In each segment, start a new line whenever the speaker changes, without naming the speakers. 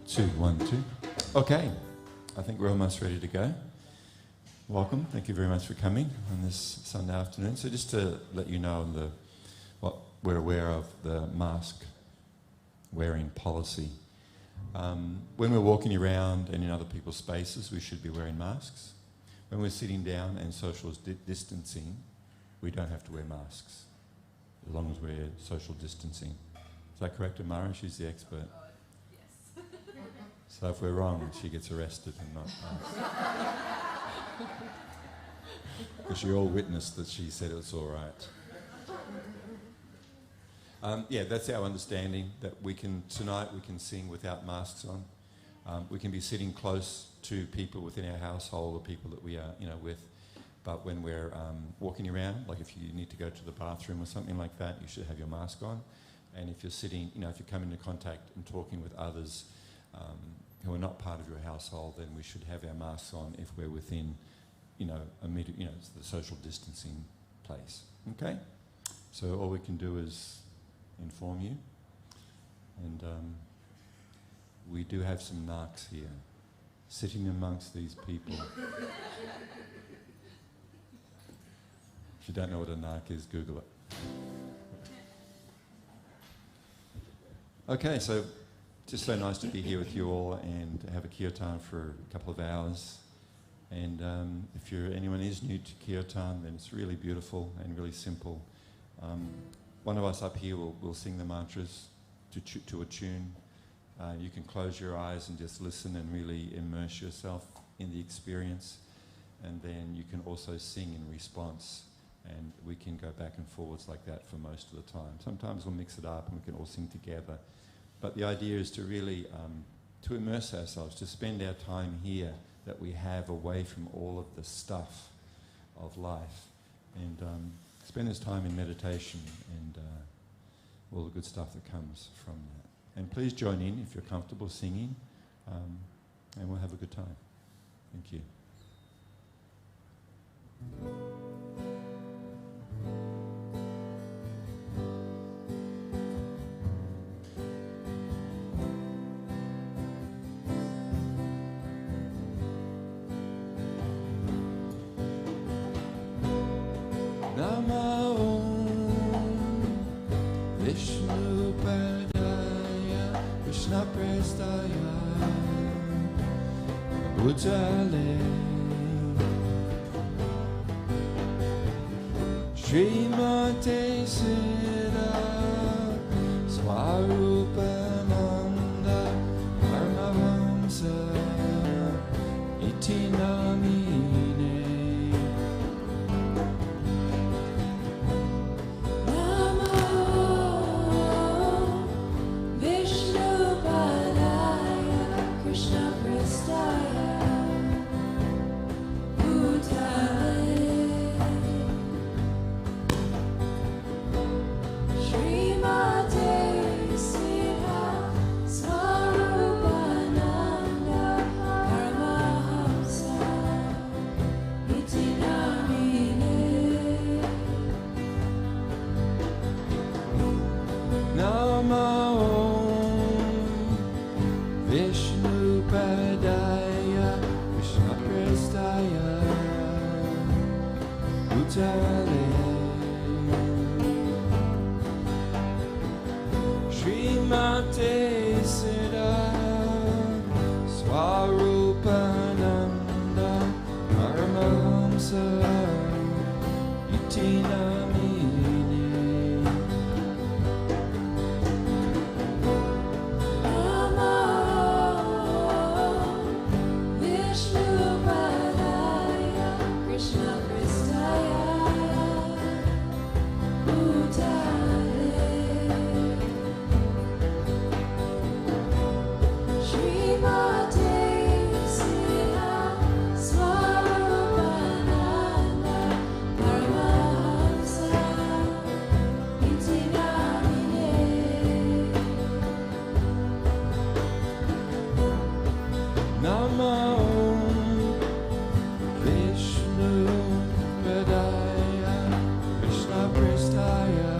2, 1, 2. Okay, I think we're almost ready to go. Welcome, thank you very much for coming on this Sunday afternoon. So just to let you know what we're aware of, the mask wearing policy. When we're walking around and in other people's spaces, we should be wearing masks. When we're sitting down and social distancing, we don't have to wear masks, as long as we're social distancing. Is that correct, Amara? She's the expert.
Yes.
So if we're wrong, she gets arrested and not us. Because you all witnessed that she said it's all right. Yeah, that's our understanding, that tonight we can sing without masks on. We can be sitting close to people within our household or people that we are, with. But when we're walking around, like if you need to go to the bathroom or something like that, you should have your mask on. And if you're sitting, if you come into contact and talking with others who are not part of your household, then we should have our masks on if we're within, a meter, the social distancing place. Okay? So all we can do is inform you. And we do have some narcs here, sitting amongst these people. If you don't know what a narc is, Google it. Okay, so just so nice to be here with you all and have a kirtan for a couple of hours. And if anyone is new to kirtan, then it's really beautiful and really simple. One of us up here will sing the mantras to a tune. You can close your eyes and just listen and really immerse yourself in the experience. And then you can also sing in response. And we can go back and forwards like that for most of the time. Sometimes we'll mix it up and we can all sing together. But the idea is to really to immerse ourselves, to spend our time here that we have away from all of the stuff of life, and spend this time in meditation and all the good stuff that comes from that. And please join in if you're comfortable singing, and we'll have a good time. Thank you. Srimate Siddha Swarupananda Paramahamsa Iti Namine Namo Vishnu Padaya Krishna Prestaya Srimate Siddha Swarupananda Paramahamsa Iti Namine Namo Vishnu Padaya Krishna Prestaya Vishnu Padaya Krishna Prestaya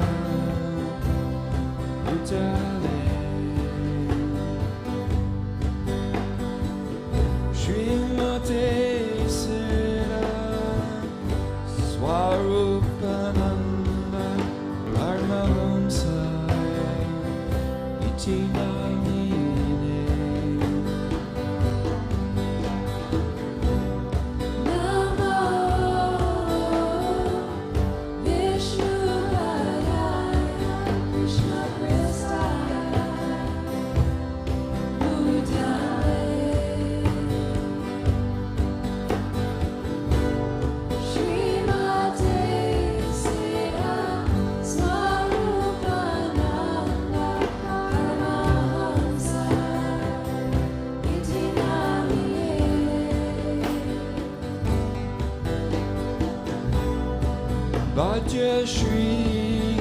Raja Shri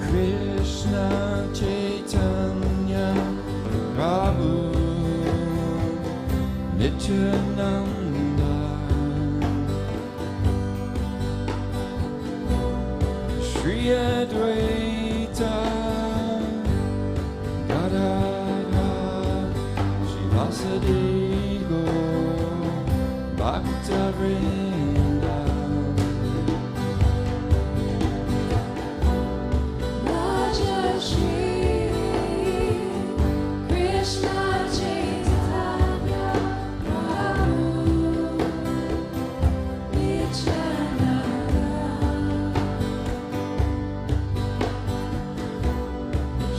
Krishna Chaitanya Prabhu Nityananda Shri Advaita Gadadhar Shivasadi Gaur Bhakta Vrinda
Raja Shri Krishna Chaitanya Prabhu Nityananda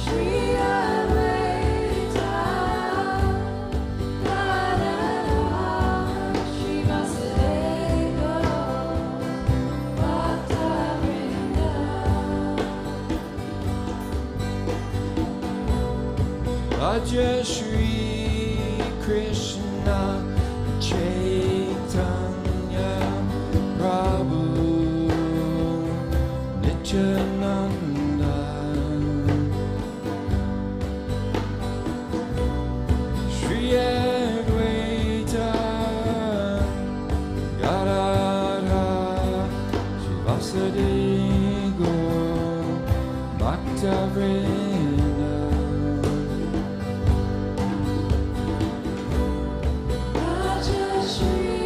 Shri Advaita Gadadhar Shivasadi Gaur Bhakta Vrinda
Raja Shri Krishna Chaitanya Prabhu Nityananda Shri Advaita Gadadhar Shivasadi Gaur Bhakta Vrinda
Raja Shri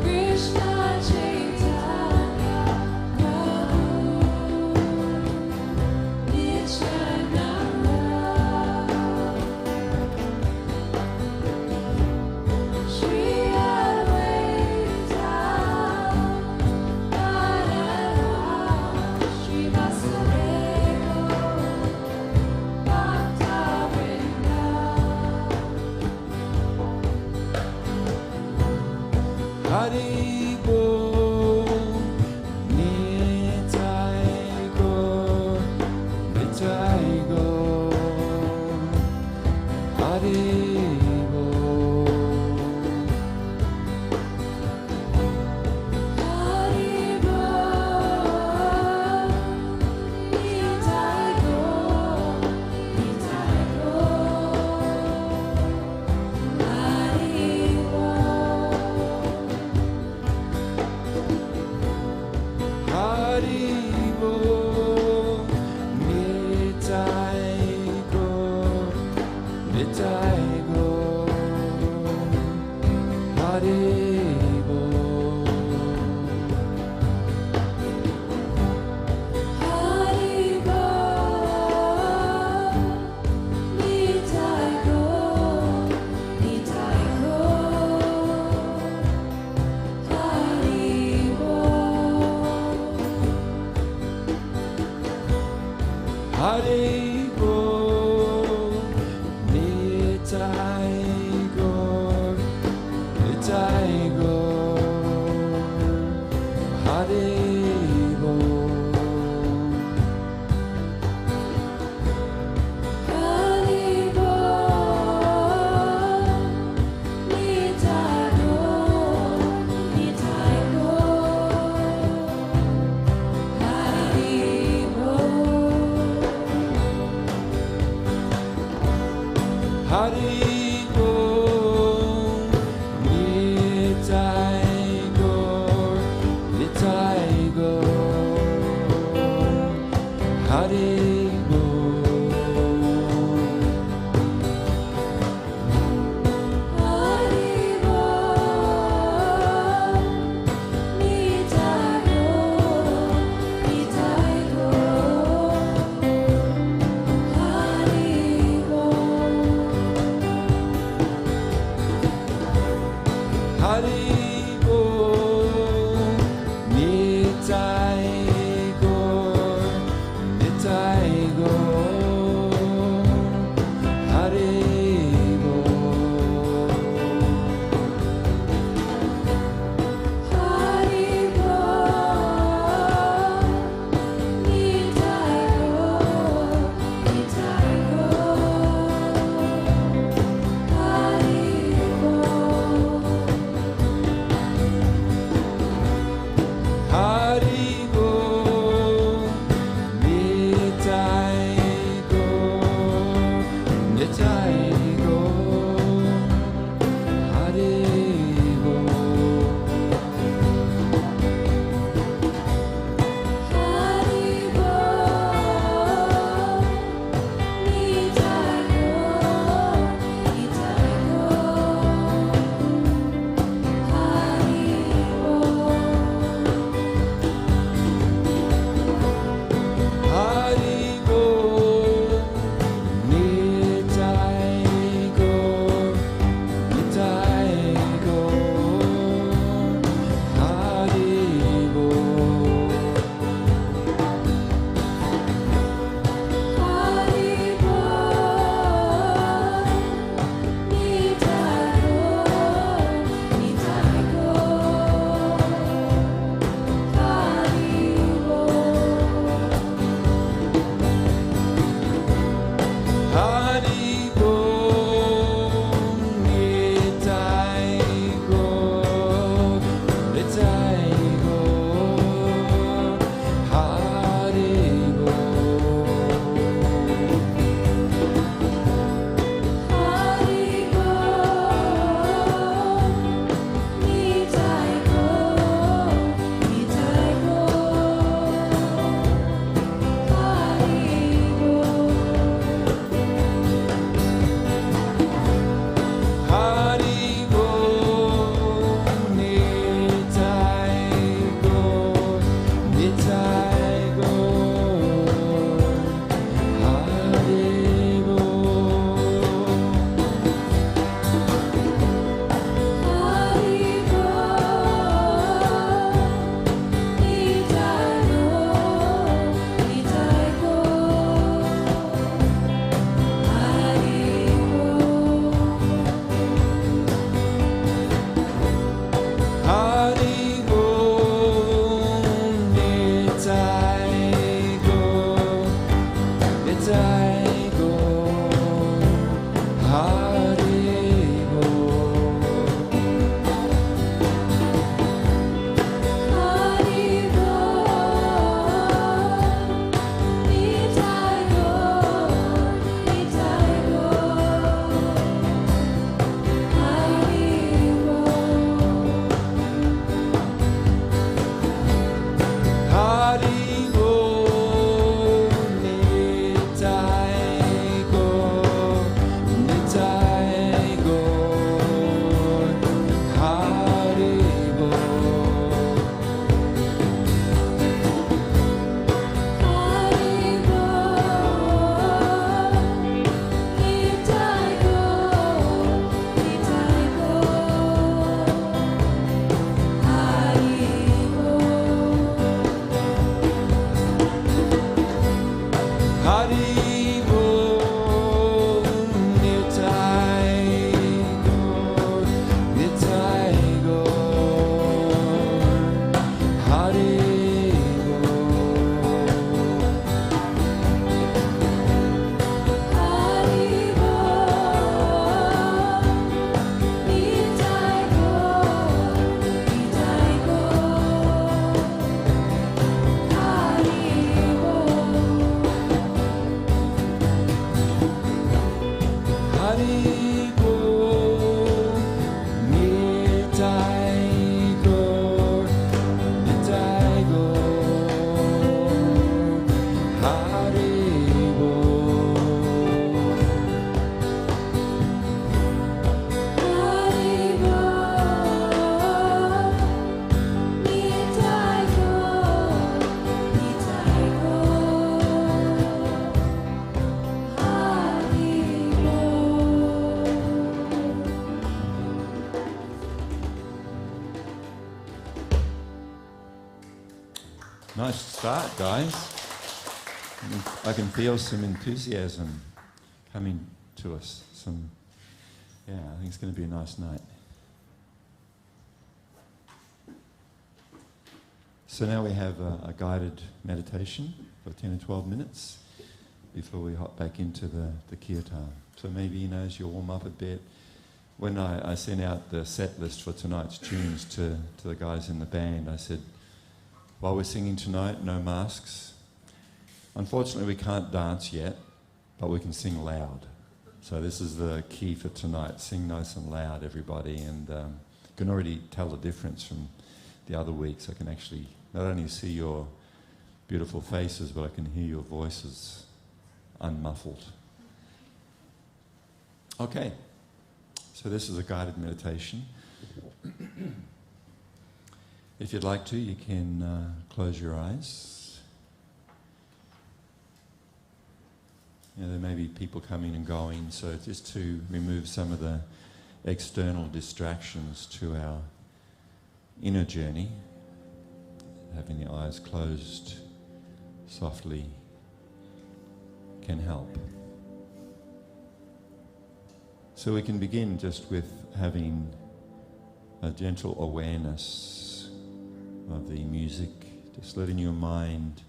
Krishna Chaitanya Prabhu Nityananda Shri Advaita Gadadhar Shivasadi Gaur Bhakta Vrinda
Hari Bol Nitai Gaur Nitai Gaur Hari Bol
Hari Bol Nitai Gaur Nitai Gaur Hari Bol
Hari Bol Nitai Gaur Nitai Gaur Hari Bol
Hari Bol Nitai Gaur Nitai Gaur Hari Bol
Hari Bol Nitai Gaur Nitai Gaur Hari Bol
Hari Bol Nitai Gaur Nitai Gaur Hari Bol
Nice start, guys. I can feel some enthusiasm coming to us. I think it's going to be a nice night. So now we have a guided meditation for 10 or 12 minutes before we hop back into the Kirtan. So maybe, as you warm up a bit, when I sent out the set list for tonight's tunes to the guys in the band, I said, while we're singing tonight, no masks. Unfortunately, we can't dance yet, but we can sing loud. So this is the key for tonight. Sing nice and loud, everybody, and you can already tell the difference from the other weeks. I can actually not only see your beautiful faces, but I can hear your voices unmuffled. Okay, so this is a guided meditation. If you'd like to, you can close your eyes. There may be people coming and going, so just to remove some of the external distractions to our inner journey, having the eyes closed softly can help. So we can begin just with having a gentle awareness of the music, just letting your mind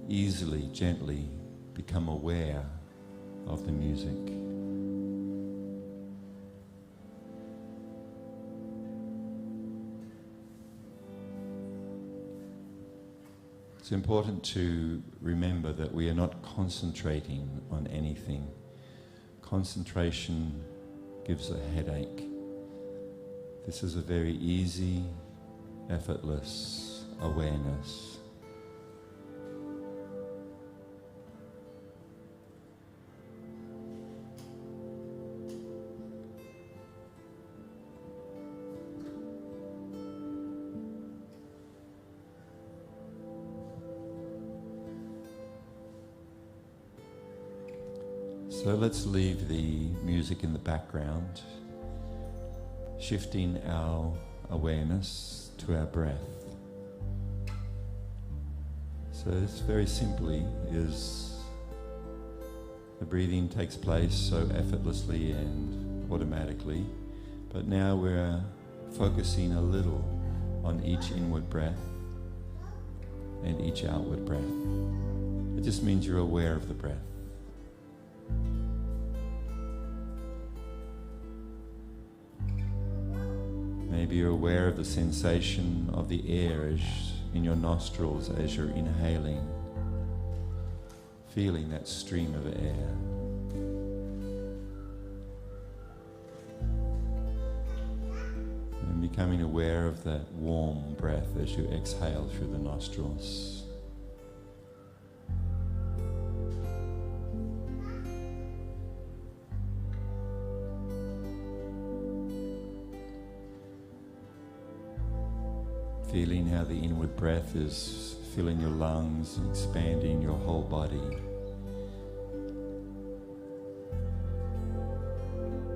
easily, gently become aware of the music. It's important to remember that we are not concentrating on anything. Concentration gives a headache. This is a very easy, effortless awareness. So let's leave the music in the background, shifting our awareness to our breath. So this very simply is the breathing takes place so effortlessly and automatically, but now we're focusing a little on each inward breath and each outward breath. It just means you're aware of the breath. Maybe you're aware of the sensation of the air in your nostrils as you're inhaling, feeling that stream of air. And becoming aware of that warm breath as you exhale through the nostrils. Feeling how the inward breath is filling your lungs, expanding your whole body.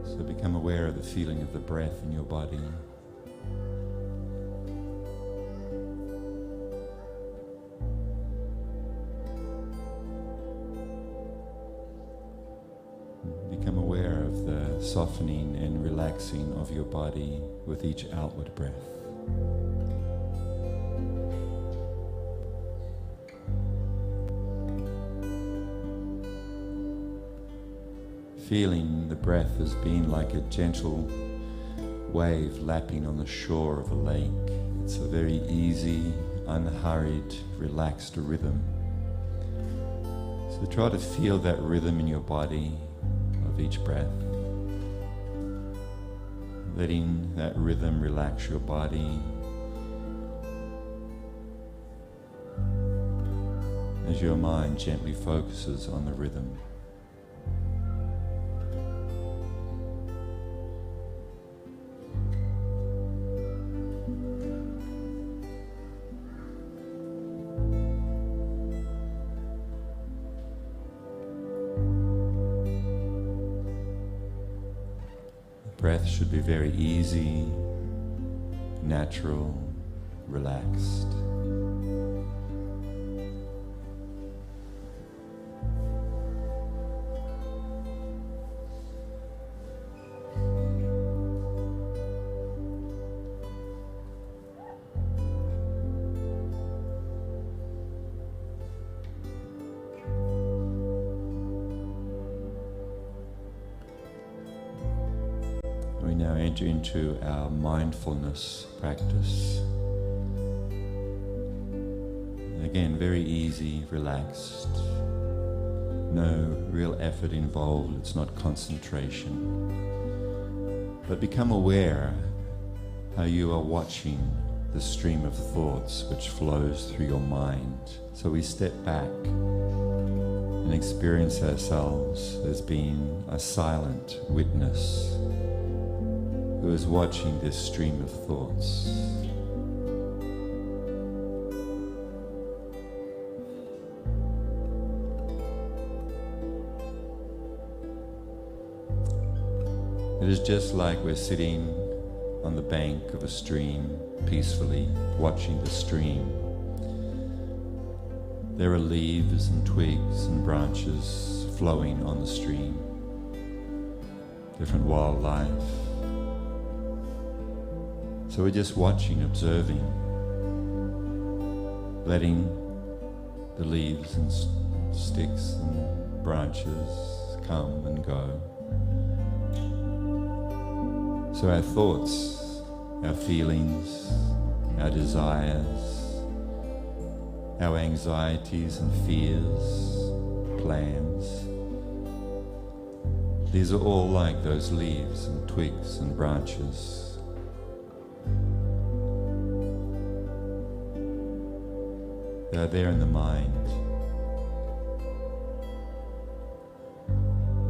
So become aware of the feeling of the breath in your body. Become aware of the softening and relaxing of your body with each outward breath. Feeling the breath as being like a gentle wave lapping on the shore of a lake. It's a very easy, unhurried, relaxed rhythm. So try to feel that rhythm in your body of each breath. Letting that rhythm relax your body as your mind gently focuses on the rhythm. Breath should be very easy, natural, relaxed. now enter into our mindfulness practice. Again, very easy, relaxed. No real effort involved, it's not concentration. But become aware how you are watching the stream of thoughts which flows through your mind. So we step back and experience ourselves as being a silent witness who is watching this stream of thoughts. It is just like we're sitting on the bank of a stream, peacefully watching the stream. There are leaves and twigs and branches flowing on the stream, different wildlife. So we're just watching, observing, letting the leaves and sticks and branches come and go. So our thoughts, our feelings, our desires, our anxieties and fears, plans, these are all like those leaves and twigs and branches. They are there in the mind.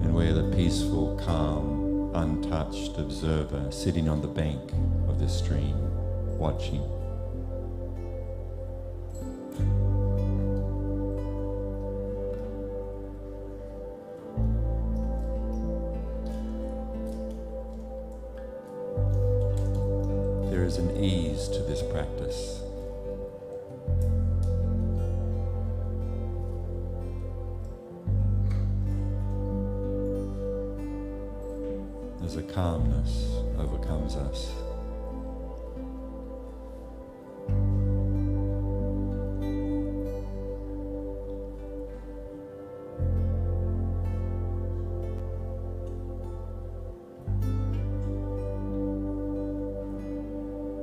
And we're the peaceful, calm, untouched observer sitting on the bank of the stream, watching. There is an ease to this practice. There's a calmness overcomes us.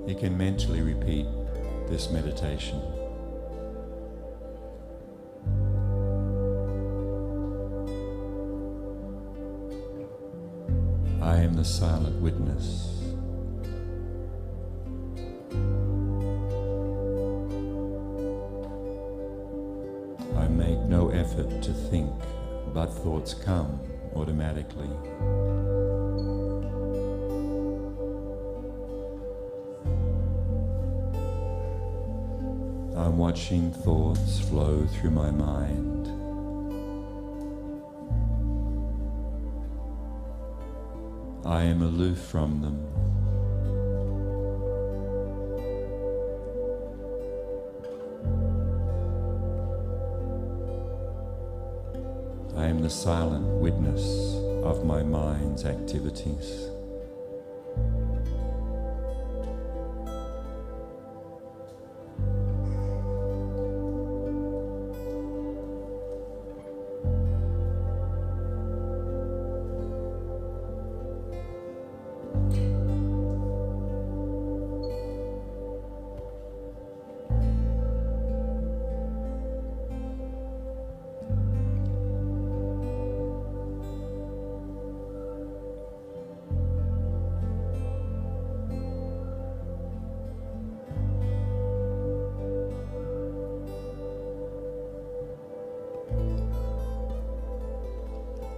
You can mentally repeat this meditation. I am the silent witness. I make no effort to think, but thoughts come automatically. I'm watching thoughts flow through my mind. I am aloof from them. I am the silent witness of my mind's activities.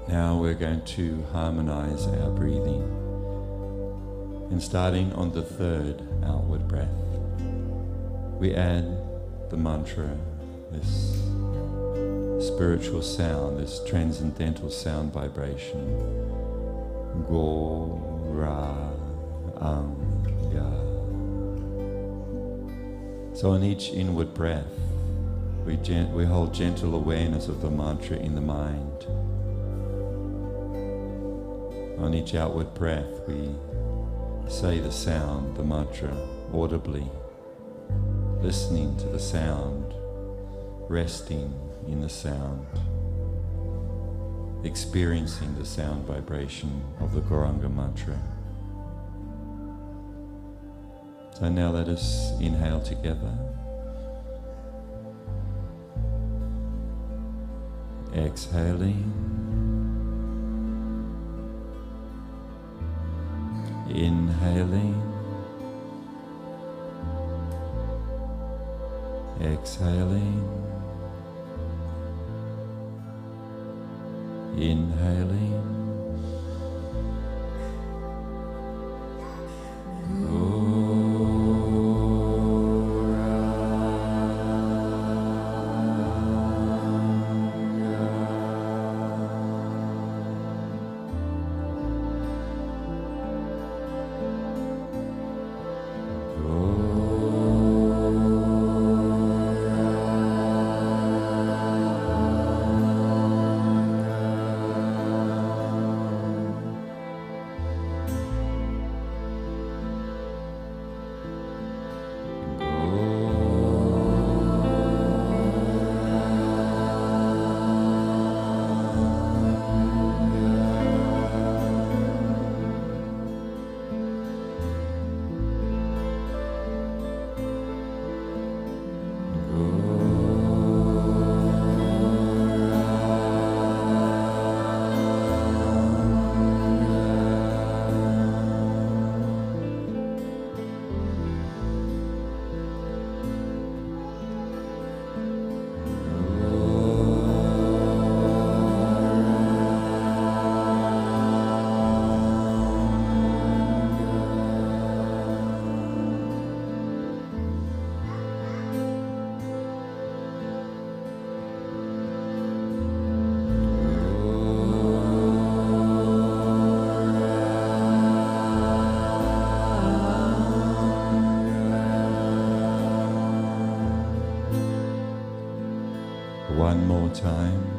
Now we're going to harmonize our breathing. And starting on the third outward breath, we add the mantra, this spiritual sound, this transcendental sound vibration. Go, Ra, Ya. So on each inward breath, we hold gentle awareness of the mantra in the mind. On each outward breath, we say the sound, the mantra, audibly, listening to the sound, resting in the sound, experiencing the sound vibration of the Gauranga mantra. So now let us inhale together. Exhaling. Inhaling. Exhaling. Inhaling. One more time.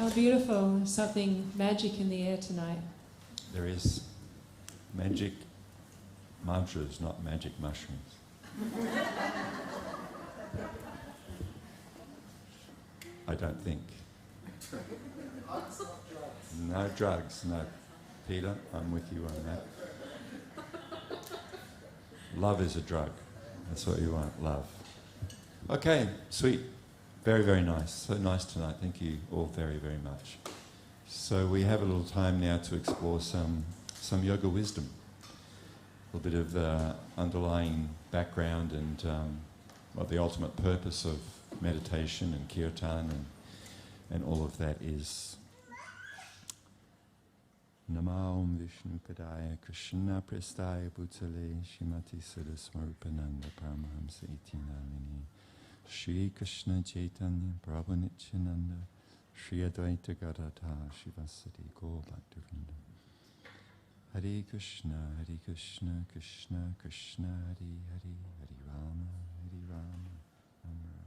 How beautiful. Something magic in the air tonight.
There is magic mantras, not magic mushrooms. I don't think. No drugs, no. Peter, I'm with you on that. Love is a drug. That's what you want, love. Okay, sweet. Very, very nice. So nice tonight. Thank you all very, very much. So we have a little time now to explore some yoga wisdom. A little bit of underlying background and what the ultimate purpose of meditation and kirtan and all of that is. Namam Vishnu Padaya Krishna Prestaya Bhutale Shrimati Saraswarupananda Paramahamsa Iti Namini Shri Krishna Chaitanya Prabhu Nityananda Shri Advaita Gadadha Shivasati Gaur Bhaktivinoda Hare Krishna Krishna Krishna Hare Hare Hare Rama Rama Rama.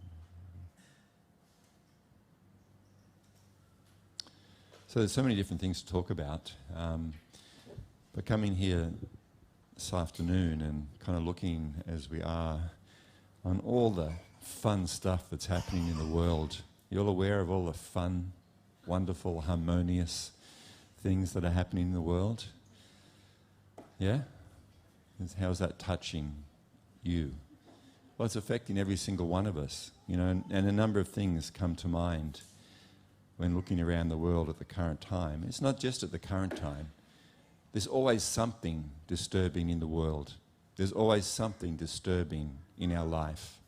So there's so many different things to talk about. But coming here this afternoon and kind of looking as we are on all the fun stuff that's happening in the world. You're all aware of all the fun, wonderful, harmonious things that are happening in the world? Yeah? How's that touching you? Well, it's affecting every single one of us, you know, and a number of things come to mind when looking around the world at the current time. It's not just at the current time. There's always something disturbing in the world. There's always something disturbing in our life.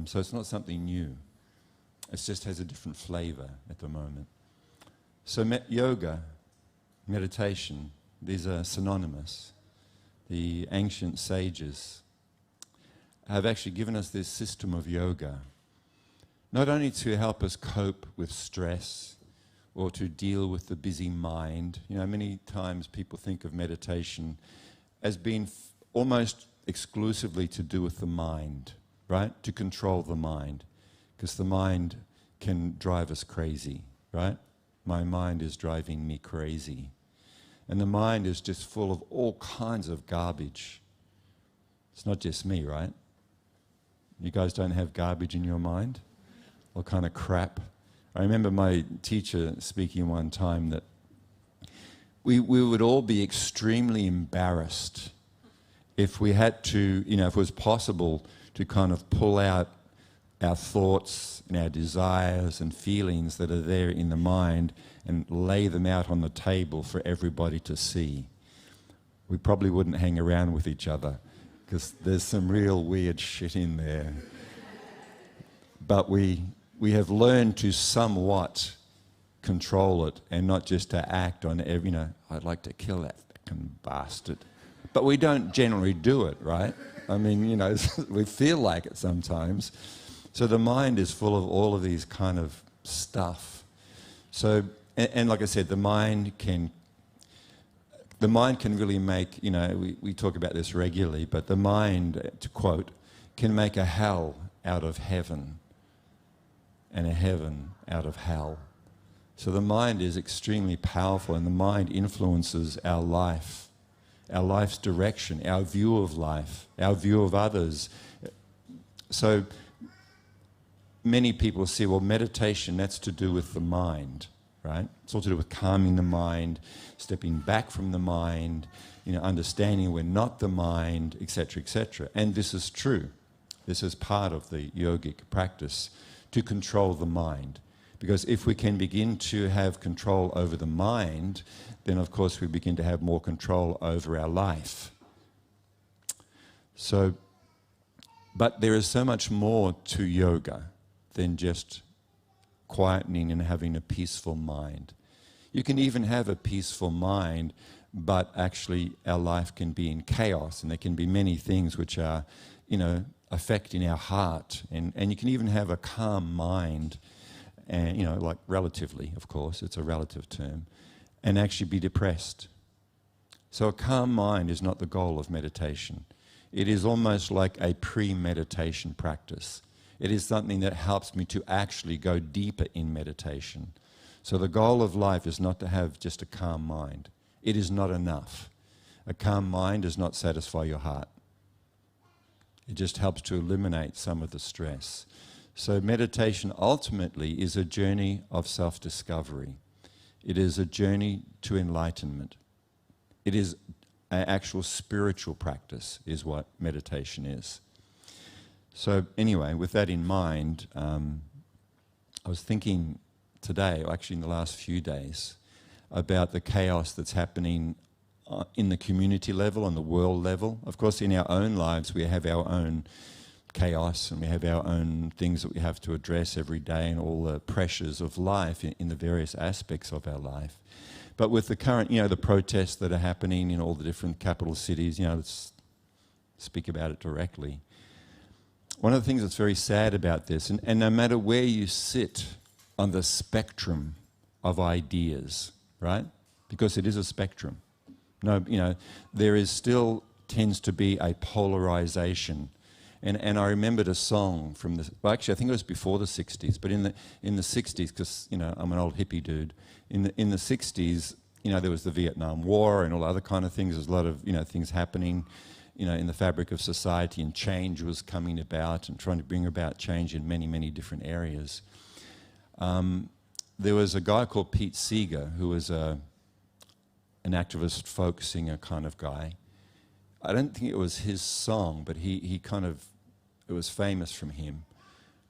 So it's not something new. It just has a different flavour at the moment. So yoga, meditation, these are synonymous. The ancient sages have actually given us this system of yoga, not only to help us cope with stress or to deal with the busy mind. You know, many times people think of meditation as being almost exclusively to do with the mind, right? To control the mind, because the mind can drive us crazy, right? My mind is driving me crazy. And the mind is just full of all kinds of garbage. It's not just me, right? You guys don't have garbage in your mind? All kind of crap. I remember my teacher speaking one time that we would all be extremely embarrassed if we had to, you know, if it was possible to kind of pull out our thoughts and our desires and feelings that are there in the mind and lay them out on the table for everybody to see. We probably wouldn't hang around with each other because there's some real weird shit in there. But we have learned to somewhat control it and not just to act on every, you know, I'd like to kill that fucking bastard. But we don't generally do it, right? I mean, you know, we feel like it sometimes. So the mind is full of all of these kind of stuff. So, and like I said, the mind can really make, you know, we talk about this regularly, but the mind, to quote, can make a hell out of heaven and a heaven out of hell. So the mind is extremely powerful, and the mind influences our life, our life's direction, our view of life, our view of others. So many people say, well, meditation, that's to do with the mind, right? It's all to do with calming the mind, stepping back from the mind, you know, understanding we're not the mind, etc., etc. And this is true. This is part of the yogic practice, to control the mind. Because if we can begin to have control over the mind, then of course we begin to have more control over our life. So, but there is so much more to yoga than just quietening and having a peaceful mind. You can even have a peaceful mind, but actually our life can be in chaos, and there can be many things which are, you know, affecting our heart. And you can even have a calm mind, and, you know, like relatively, of course, it's a relative term, and actually be depressed. So a calm mind is not the goal of meditation. It is almost like a pre-meditation practice. It is something that helps me to actually go deeper in meditation. So the goal of life is not to have just a calm mind. It is not enough. A calm mind does not satisfy your heart. It just helps to eliminate some of the stress. So meditation ultimately is a journey of self-discovery. It is a journey to enlightenment. It is an actual spiritual practice is what meditation is. So anyway, with that in mind, I was thinking today, or actually in the last few days, about the chaos that's happening in the community level, on the world level. Of course, in our own lives, we have our own chaos and we have our own things that we have to address every day and all the pressures of life in the various aspects of our life. But with the current, the protests that are happening in all the different capital cities, let's speak about it directly. One of the things that's very sad about this, and no matter where you sit on the spectrum of ideas, right? Because it is a spectrum. There is still tends to be a polarization. And I remembered a song from actually I think it was before the 60s, but in the 60s, because I'm an old hippie dude, in the 60s, there was the Vietnam War and all other kind of things. There's a lot of things happening, in the fabric of society, and change was coming about and trying to bring about change in many, many different areas. There was a guy called Pete Seeger who was an activist folk singer kind of guy. I don't think it was his song, but it was famous from him.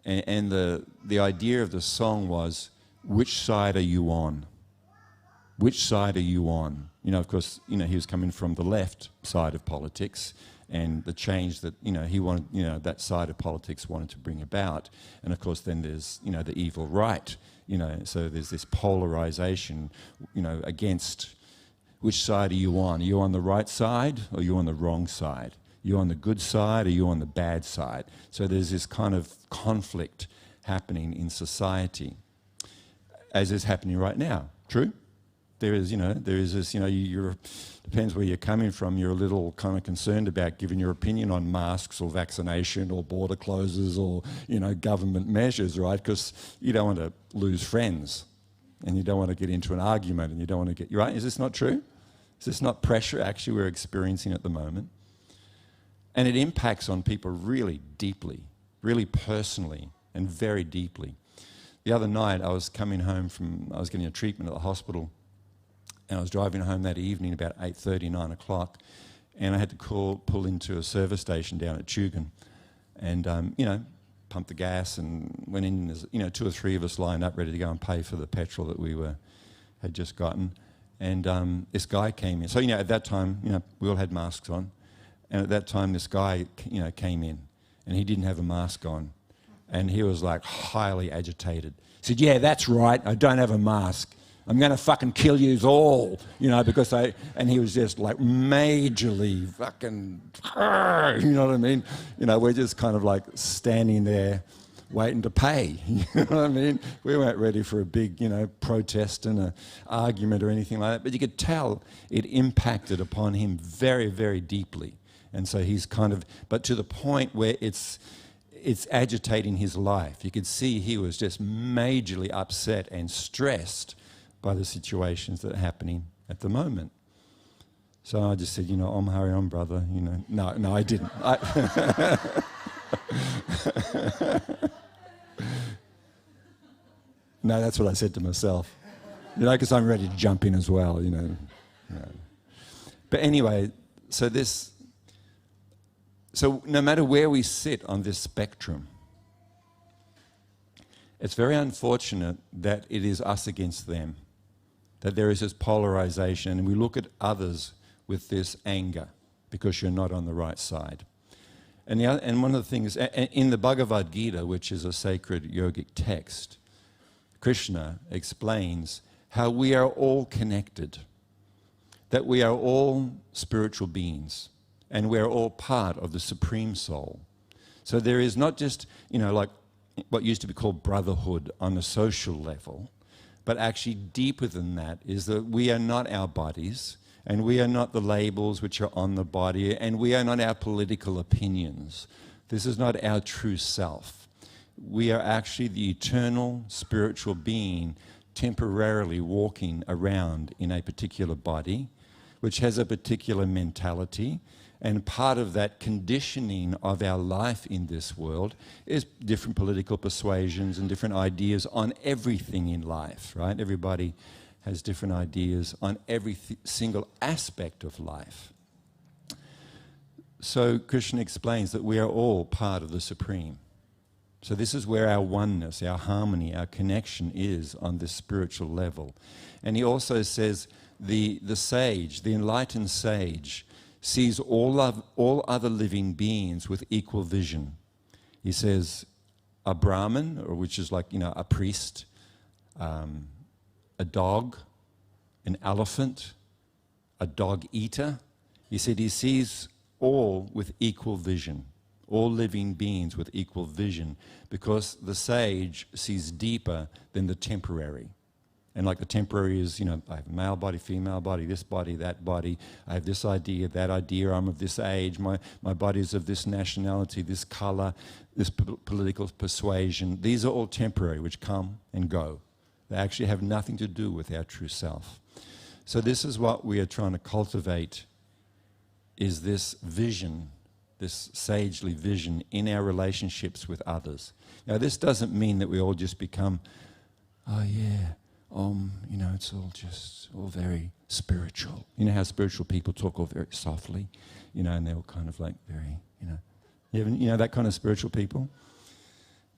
And the idea of the song was, which side are you on? Which side are you on? Of course, he was coming from the left side of politics, and the change that, he wanted, that side of politics wanted to bring about. And of course, then there's, the evil right, so there's this polarization, against which side are you on? Are you on the right side or are you on the wrong side? Are you on the good side or are you on the bad side? So there's this kind of conflict happening in society, as is happening right now. True? There is this, depends where you're coming from, you're a little kind of concerned about giving your opinion on masks or vaccination or border closures or, government measures, right? Because you don't want to lose friends and you don't want to get into an argument and you don't want to get, right? Is this not true? Is this not pressure actually we're experiencing at the moment? And it impacts on people really deeply, really personally and very deeply. The other night I was coming home I was getting a treatment at the hospital, and I was driving home that evening about 8:30, 9 o'clock, and I had to pull into a service station down at Tugun and, pump the gas and went in. There's, 2 or 3 of us lined up ready to go and pay for the petrol that we had just gotten. And this guy came in. So, at that time, we all had masks on. And at that time, this guy, came in, and he didn't have a mask on. And he was, like, highly agitated. He said, "Yeah, that's right, I don't have a mask. I'm going to fucking kill yous all," because and he was just like majorly fucking, you know what I mean? We're just kind of like standing there waiting to pay, you know what I mean? We weren't ready for a big, protest and an argument or anything like that, but you could tell it impacted upon him very, very deeply. And so he's but to the point where it's agitating his life. You could see he was just majorly upset and stressed by the situations that are happening at the moment. So I just said, Om Hari Om, brother, No, I didn't. No, that's what I said to myself. Because I'm ready to jump in as well, But anyway, so no matter where we sit on this spectrum, it's very unfortunate that it is us against them, that there is this polarization, and we look at others with this anger because you're not on the right side. And one of the things, in the Bhagavad Gita, which is a sacred yogic text, Krishna explains how we are all connected, that we are all spiritual beings, and we are all part of the Supreme Soul. So there is not just, like what used to be called brotherhood on a social level, but actually deeper than that is that we are not our bodies, and we are not the labels which are on the body, and we are not our political opinions. This is not our true self. We are actually the eternal spiritual being temporarily walking around in a particular body, which has a particular mentality, and part of that conditioning of our life in this world is different political persuasions and different ideas on everything in life, right? Everybody has different ideas on every single aspect of life. So Krishna explains that we are all part of the Supreme. So this is where our oneness, our harmony, our connection is on this spiritual level. And he also says the sage, the enlightened sage, sees all other living beings with equal vision. He says a Brahmin, or which is like, a priest, a dog, an elephant, a dog eater. He said he sees all with equal vision, all living beings with equal vision, because the sage sees deeper than the temporary. And like the temporary is, I have a male body, female body, this body, that body. I have this idea, that idea. I'm of this age. My body is of this nationality, this color, this political persuasion. These are all temporary, which come and go. They actually have nothing to do with our true self. So this is what we are trying to cultivate, is this vision, this sagely vision in our relationships with others. Now, this doesn't mean that we all just become, oh yeah, it's all very spiritual. You know how spiritual people talk all very softly, and they're all kind of like very, that kind of spiritual people?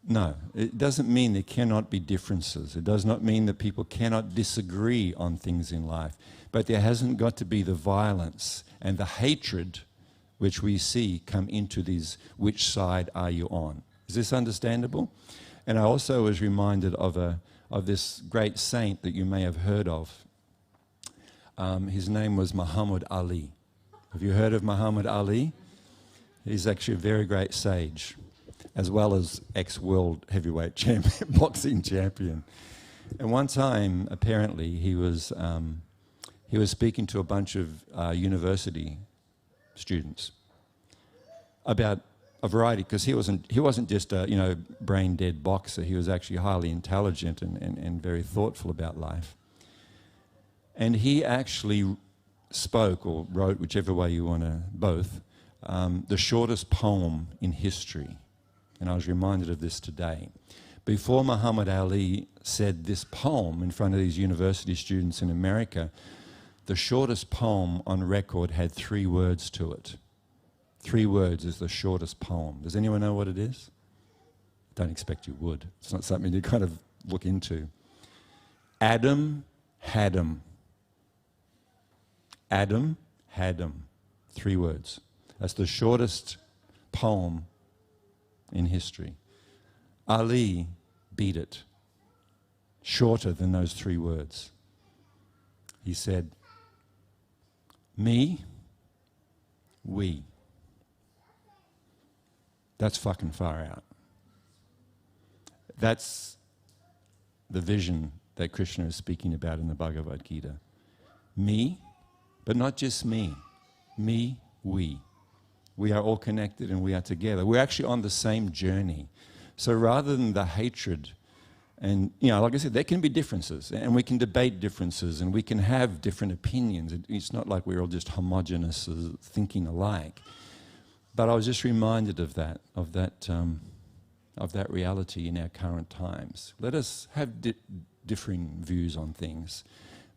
No, it doesn't mean there cannot be differences. It does not mean that people cannot disagree on things in life. But there hasn't got to be the violence and the hatred which we see come into these, which side are you on? Is this understandable? And I also was reminded of this great saint that you may have heard of. His name was Muhammad Ali. Have you heard of Muhammad Ali? He's actually a very great sage, as well as ex-world heavyweight champion, boxing champion. And one time, apparently, he was speaking to a bunch of university students about a variety, because he wasn't just a brain dead boxer. He was actually highly intelligent and very thoughtful about life. And he actually spoke or wrote, whichever way you want to, both, the shortest poem in history. And I was reminded of this today. Before Muhammad Ali said this poem in front of these university students in America, the shortest poem on record had 3 words to it. 3 words is the shortest poem. Does anyone know what it is? Don't expect you would. It's not something you kind of look into. Adam had 'em. Adam had 'em. 3 words. That's the shortest poem in history. Ali beat it. Shorter than those 3 words. He said, me, we. That's fucking far out. That's the vision that Krishna is speaking about in the Bhagavad Gita. Me, but not just me. Me, we. We are all connected and we are together. We're actually on the same journey. So rather than the hatred, and like I said, there can be differences, and we can debate differences, and we can have different opinions. It's not like we're all just homogenous, thinking alike. But I was just reminded of that reality in our current times. Let us have differing views on things,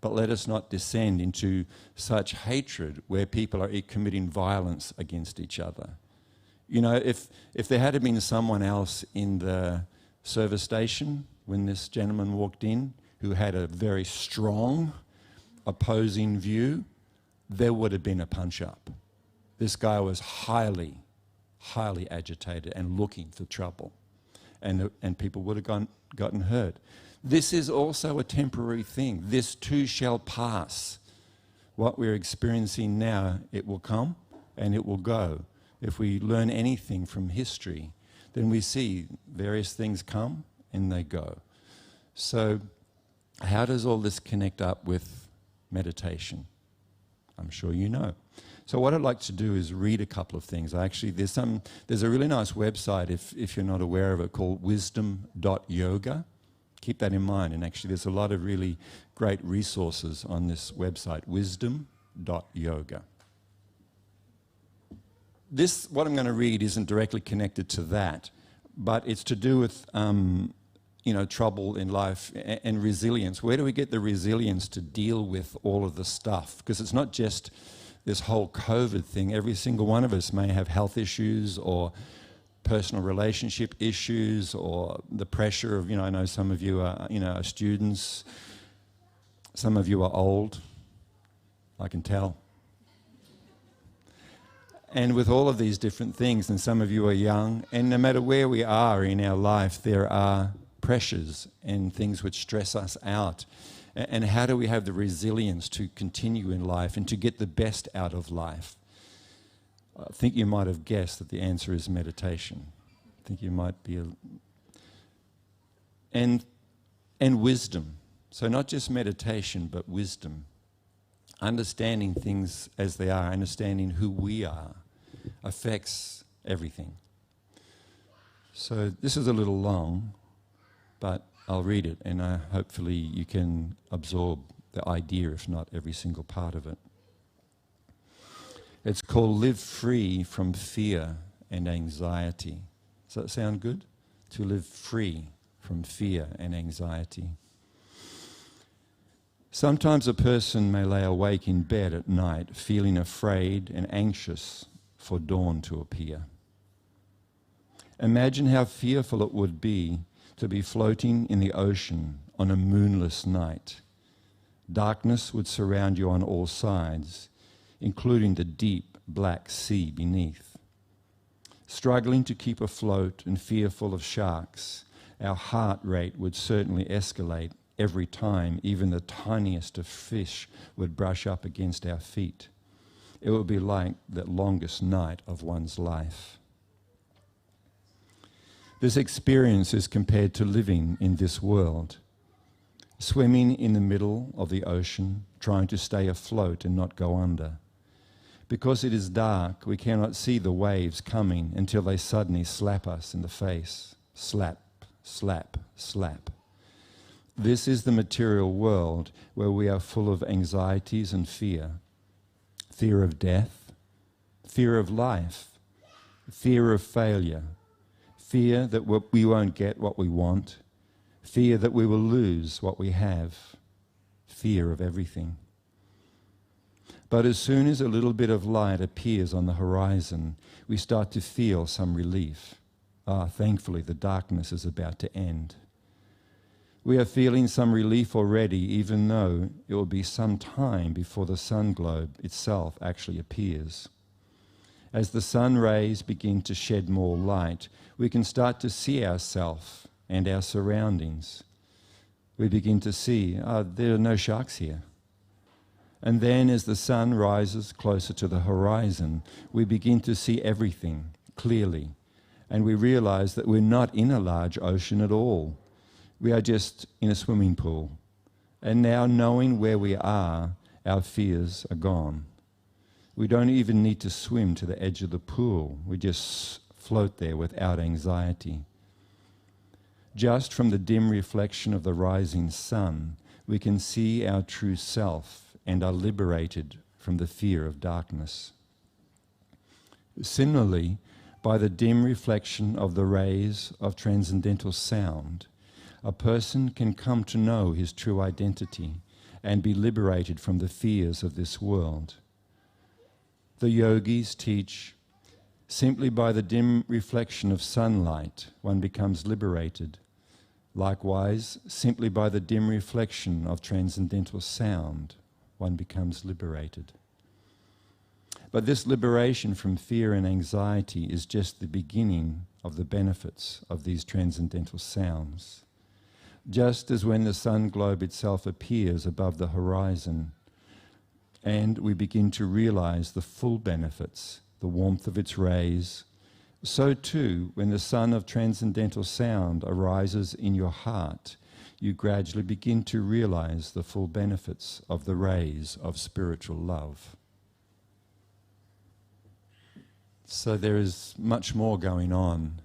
but let us not descend into such hatred where people are committing violence against each other. If there had been someone else in the service station when this gentleman walked in who had a very strong opposing view, there would have been a punch-up. This guy was highly, highly agitated and looking for trouble, and people would have gotten hurt. This is also a temporary thing. This too shall pass. What we're experiencing now, it will come and it will go. If we learn anything from history, then we see various things come and they go. So how does all this connect up with meditation? I'm sure you know. So what I'd like to do is read a couple of things. There's a really nice website, if you're not aware of it, called wisdom.yoga. keep that in mind. And actually there's a lot of really great resources on this website, wisdom.yoga. This, what I'm going to read, isn't directly connected to that, but it's to do with trouble in life and resilience. Where do we get the resilience to deal with all of the stuff? Because it's not just this whole COVID thing. Every single one of us may have health issues or personal relationship issues or the pressure of, I know some of you are, students. Some of you are old, I can tell. And with all of these different things, and some of you are young, and no matter where we are in our life, there are pressures and things which stress us out. And how do we have the resilience to continue in life and to get the best out of life? I think you might have guessed that the answer is meditation. I think you might be... And wisdom. So not just meditation, but wisdom. Understanding things as they are, understanding who we are, affects everything. So this is a little long, but I'll read it, and hopefully you can absorb the idea, if not every single part of it. It's called Live Free from Fear and Anxiety. Does that sound good? To live free from fear and anxiety. Sometimes a person may lay awake in bed at night, feeling afraid and anxious for dawn to appear. Imagine how fearful it would be to be floating in the ocean on a moonless night. Darkness would surround you on all sides, including the deep black sea beneath. Struggling to keep afloat and fearful of sharks, our heart rate would certainly escalate every time even the tiniest of fish would brush up against our feet. It would be like that longest night of one's life. This experience is compared to living in this world, swimming in the middle of the ocean, trying to stay afloat and not go under. Because it is dark, we cannot see the waves coming until they suddenly slap us in the face. Slap, slap, slap. This is the material world where we are full of anxieties and fear. Fear of death, fear of life, fear of failure, fear that we won't get what we want, fear that we will lose what we have, fear of everything. But as soon as a little bit of light appears on the horizon, we start to feel some relief. Thankfully the darkness is about to end. We are feeling some relief already, even though it will be some time before the sun globe itself actually appears. As the sun rays begin to shed more light, we can start to see ourselves and our surroundings. We begin to see, there are no sharks here. And then as the sun rises closer to the horizon, we begin to see everything clearly. And we realize that we're not in a large ocean at all. We are just in a swimming pool. And now, knowing where we are, our fears are gone. We don't even need to swim to the edge of the pool. We just float there without anxiety. Just from the dim reflection of the rising sun, we can see our true self and are liberated from the fear of darkness. Similarly, by the dim reflection of the rays of transcendental sound, a person can come to know his true identity and be liberated from the fears of this world. The yogis teach, simply by the dim reflection of sunlight, one becomes liberated. Likewise, simply by the dim reflection of transcendental sound, one becomes liberated. But this liberation from fear and anxiety is just the beginning of the benefits of these transcendental sounds. Just as when the sun globe itself appears above the horizon and we begin to realize the full benefits, the warmth of its rays, so too when the sun of transcendental sound arises in your heart, you gradually begin to realize the full benefits of the rays of spiritual love. So there is much more going on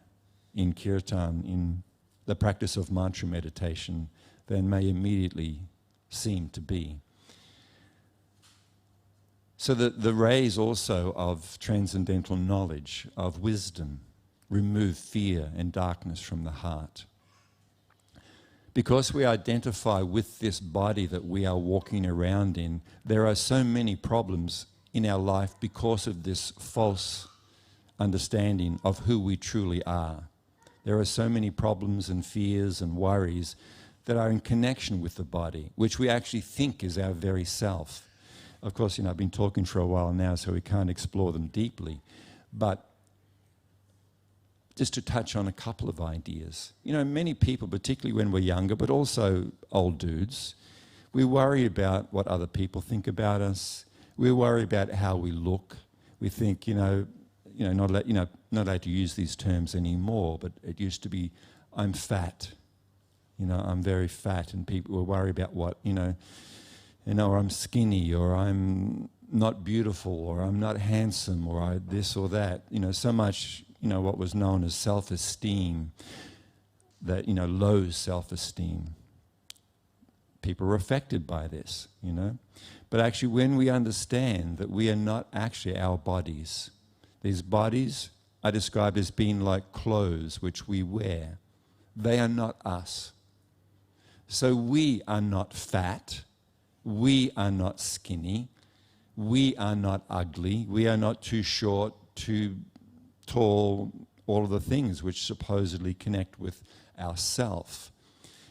in Kirtan, in the practice of mantra meditation than may immediately seem to be. So the rays also of transcendental knowledge, of wisdom, remove fear and darkness from the heart. Because we identify with this body that we are walking around in, there are so many problems in our life because of this false understanding of who we truly are. There are so many problems and fears and worries that are in connection with the body, which we actually think is our very self. Of course, I've been talking for a while now, so we can't explore them deeply. But just to touch on a couple of ideas. Many people, particularly when we're younger, but also old dudes, we worry about what other people think about us. We worry about how we look. We think, not allowed to use these terms anymore, but it used to be, I'm fat. I'm very fat, and people will worry about what, or I'm skinny, or I'm not beautiful, or I'm not handsome, or I this or that. So much, what was known as self-esteem, that, low self-esteem. People are affected by this, But actually, when we understand that we are not actually our bodies, these bodies are described as being like clothes which we wear. They are not us. So we are not fat. We are not skinny. We are not ugly. We are not too short, too tall, all of the things which supposedly connect with ourself.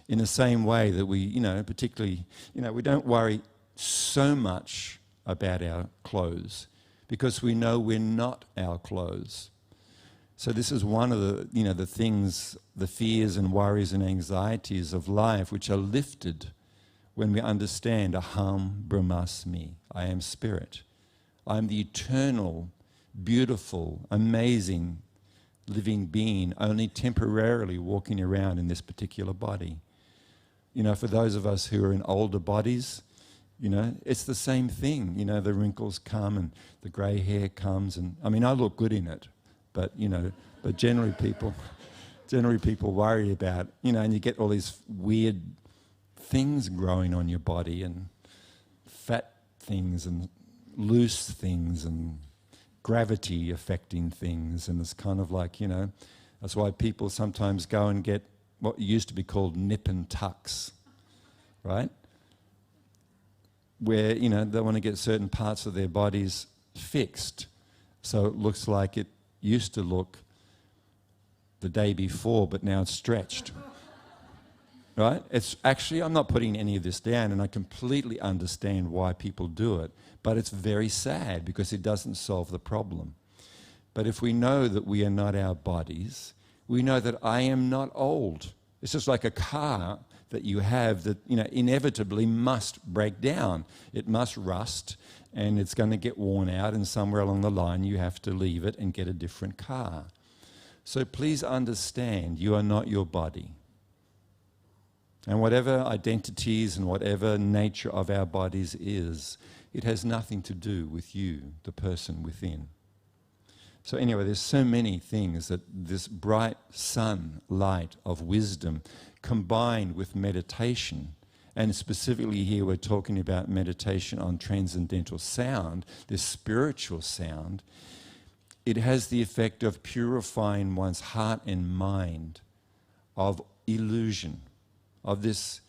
In the same way that we, particularly, we don't worry so much about our clothes because we know we're not our clothes. So this is one of the, the things, the fears and worries and anxieties of life which are lifted when we understand Aham Brahmasmi, I am spirit. I am the eternal, beautiful, amazing living being, only temporarily walking around in this particular body. For those of us who are in older bodies, it's the same thing. The wrinkles come and the grey hair comes, and I look good in it, but but generally people worry about, and you get all these weird things growing on your body, and fat things and loose things and gravity affecting things, and it's kind of like, that's why people sometimes go and get what used to be called nip and tucks, right? Where, they want to get certain parts of their bodies fixed so it looks like it used to look the day before, but now it's stretched. Right? It's actually, I'm not putting any of this down, and I completely understand why people do it, but it's very sad because it doesn't solve the problem. But if we know that we are not our bodies, we know that I am not old. It's just like a car that you have that, inevitably must break down. It must rust, and it's going to get worn out, and somewhere along the line you have to leave it and get a different car. So please understand, you are not your body. And whatever identities and whatever nature of our bodies is, it has nothing to do with you, the person within. So anyway, there's so many things that this bright sun light of wisdom combined with meditation, and specifically here we're talking about meditation on transcendental sound, this spiritual sound, it has the effect of purifying one's heart and mind of illusion, of this,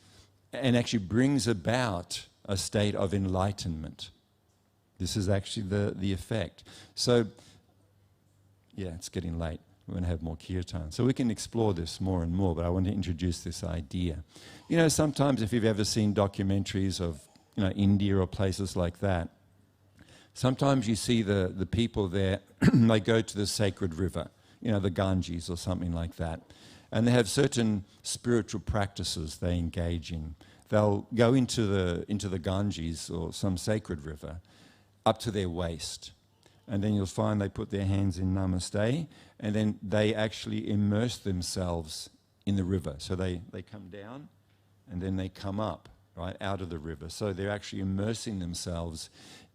and actually brings about a state of enlightenment. This is actually the effect. So, yeah, it's getting late. We're going to have more kirtan. So we can explore this more and more, but I want to introduce this idea. Sometimes if you've ever seen documentaries of, India or places like that, sometimes you see the people there, they go to the sacred river, the Ganges or something like that. And they have certain spiritual practices they engage in. They'll go into the Ganges or some sacred river up to their waist. And then you'll find they put their hands in namaste, and then they actually immerse themselves in the river. So they come down and then they come up, right, out of the river. So they're actually immersing themselves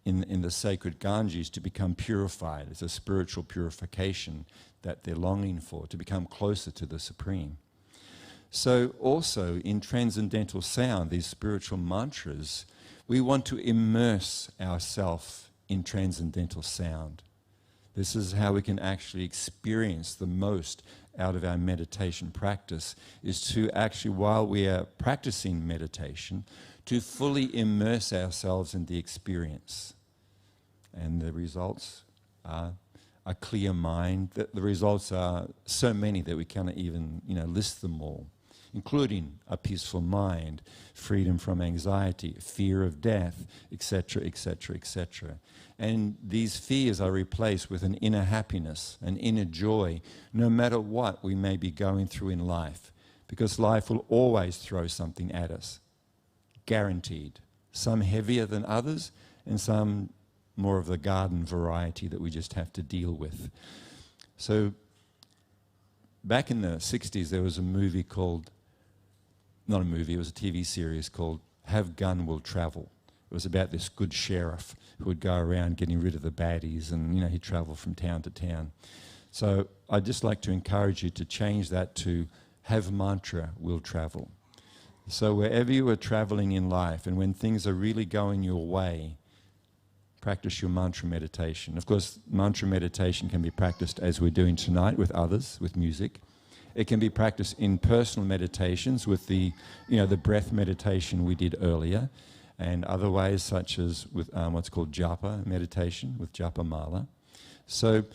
in the sacred Ganges to become purified. It's a spiritual purification that they're longing for, to become closer to the Supreme. So also in transcendental sound, these spiritual mantras, we want to immerse ourselves in transcendental sound. This is how we can actually experience the most out of our meditation practice, is to actually, while we are practicing meditation, to fully immerse ourselves in the experience. And the results are a clear mind. The results are so many that we cannot even, list them all, including a peaceful mind, freedom from anxiety, fear of death, etc., etc., etc. And these fears are replaced with an inner happiness, an inner joy, no matter what we may be going through in life, because life will always throw something at us, guaranteed. Some heavier than others, and some more of the garden variety that we just have to deal with. So back in the 60s, there was a movie called, not a movie, it was a TV series called Have Gun Will Travel. It was about this good sheriff who would go around getting rid of the baddies, and he'd travel from town to town. So I'd just like to encourage you to change that to Have Mantra Will Travel. So wherever you are traveling in life, and when things are really going your way, practice your mantra meditation. Of course, mantra meditation can be practiced as we're doing tonight with others, with music. It can be practiced in personal meditations with the breath meditation we did earlier, and other ways such as with what's called japa meditation, with japa mala. So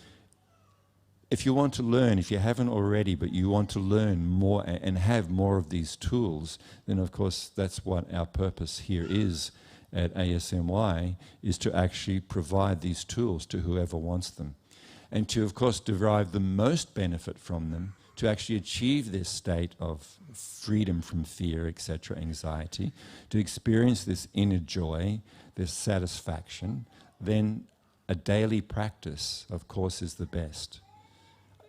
if you want to learn, if you haven't already, but you want to learn more and have more of these tools, then of course that's what our purpose here is at ASMY, is to actually provide these tools to whoever wants them. And to, of course, derive the most benefit from them, to actually achieve this state of freedom from fear, etc., anxiety, to experience this inner joy, this satisfaction, then a daily practice, of course, is the best.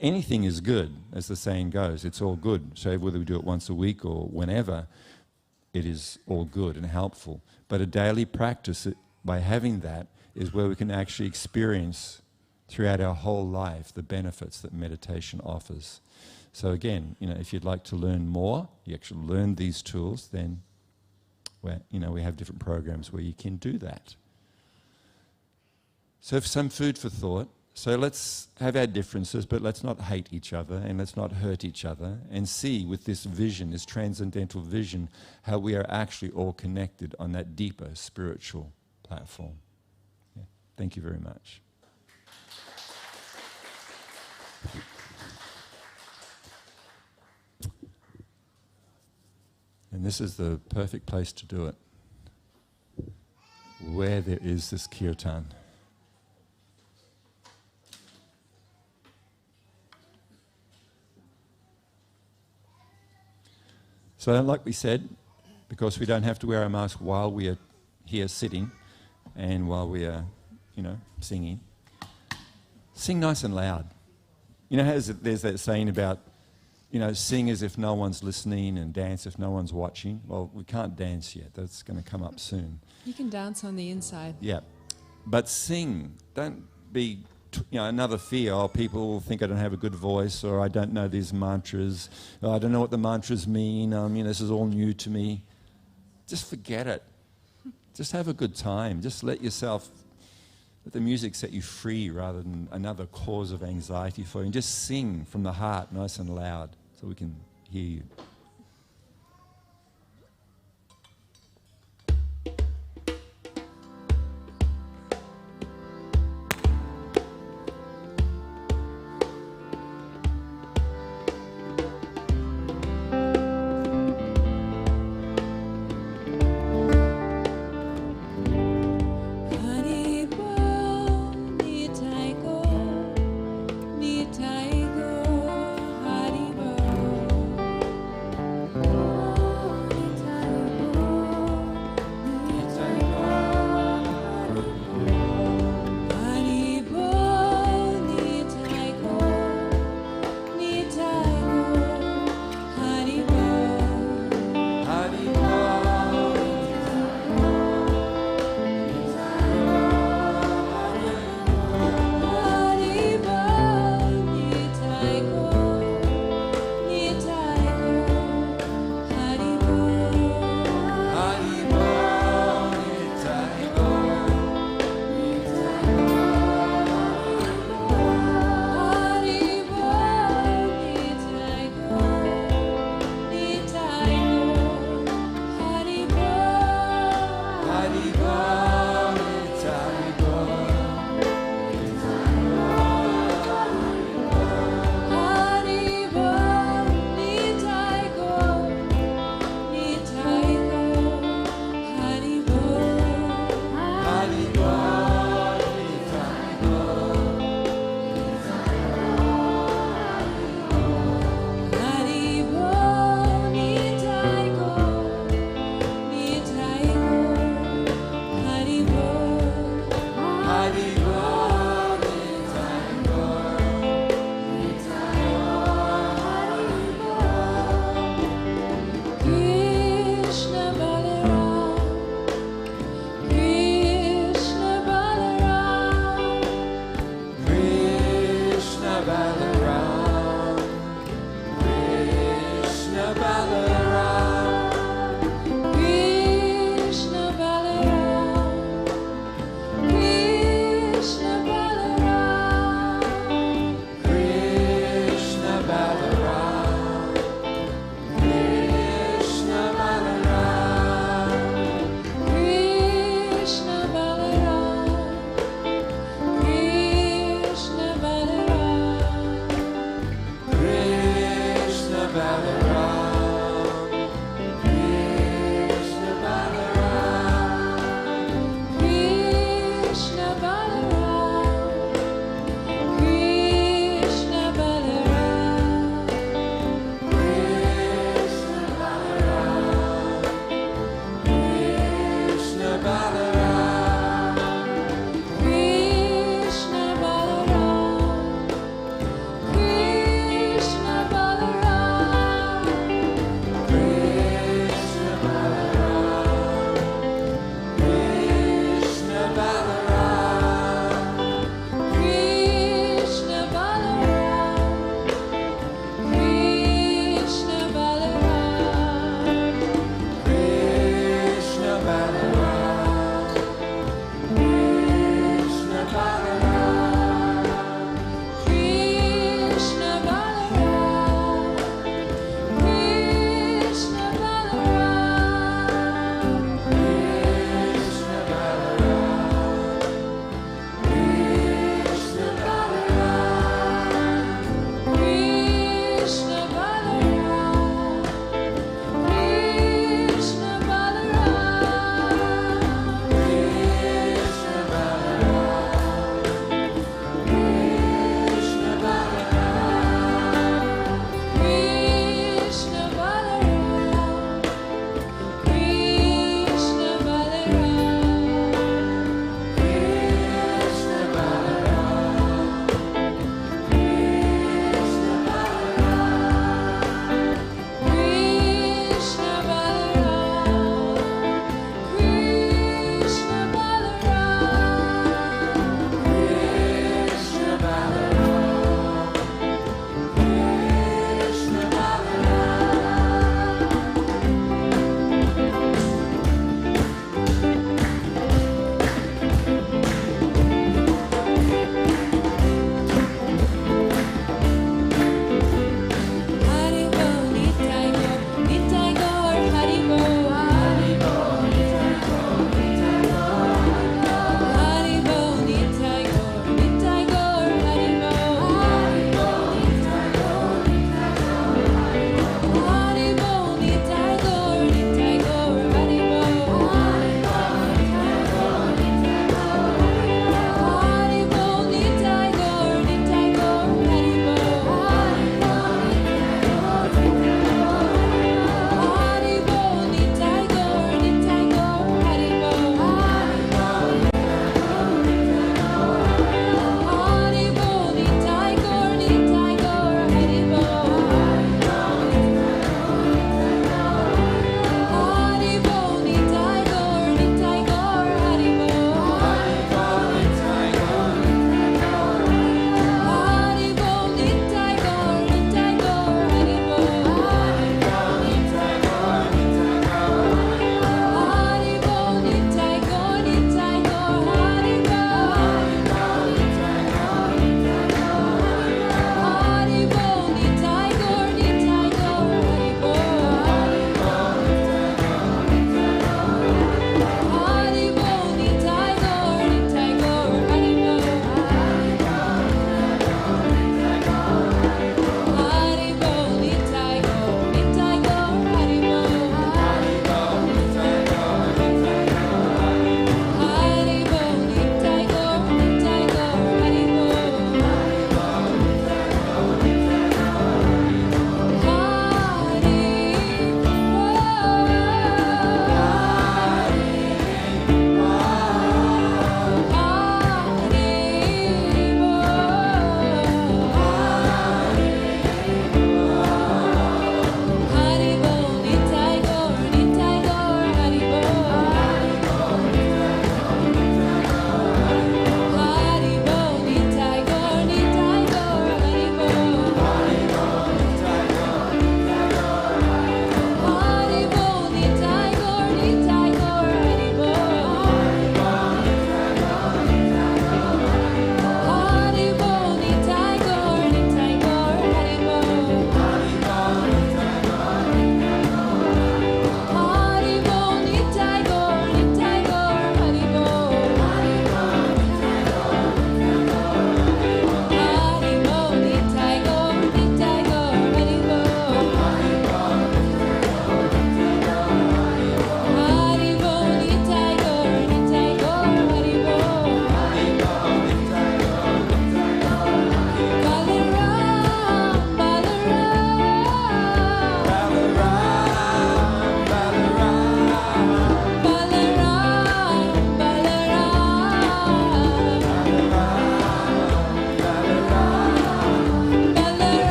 Anything is good, as the saying goes, it's all good. So whether we do it once a week or whenever, it is all good and helpful. But a daily practice, by having that, is where we can actually experience throughout our whole life the benefits that meditation offers. So again, if you'd like to learn more, you actually learn these tools, then we have different programs where you can do that. So some food for thought. So let's have our differences, but let's not hate each other and let's not hurt each other, and see with this vision, this transcendental vision, how we are actually all connected on that deeper spiritual platform. Yeah. Thank you very much. And this is the perfect place to do it, where there is this kirtan. So like we said, because we don't have to wear a mask while we are here sitting and while we are, singing, sing nice and loud. There's that saying about, sing as if no one's listening and dance if no one's watching. Well, we can't dance yet. That's going to come up soon.
You can dance on the inside.
Yeah. But sing. Don't be another fear, people will think I don't have a good voice, or I don't know these mantras, or I don't know what the mantras mean, this is all new to me. Just forget it. Just have a good time. Just let the music set you free rather than another cause of anxiety for you. And just sing from the heart, nice and loud, so we can hear you.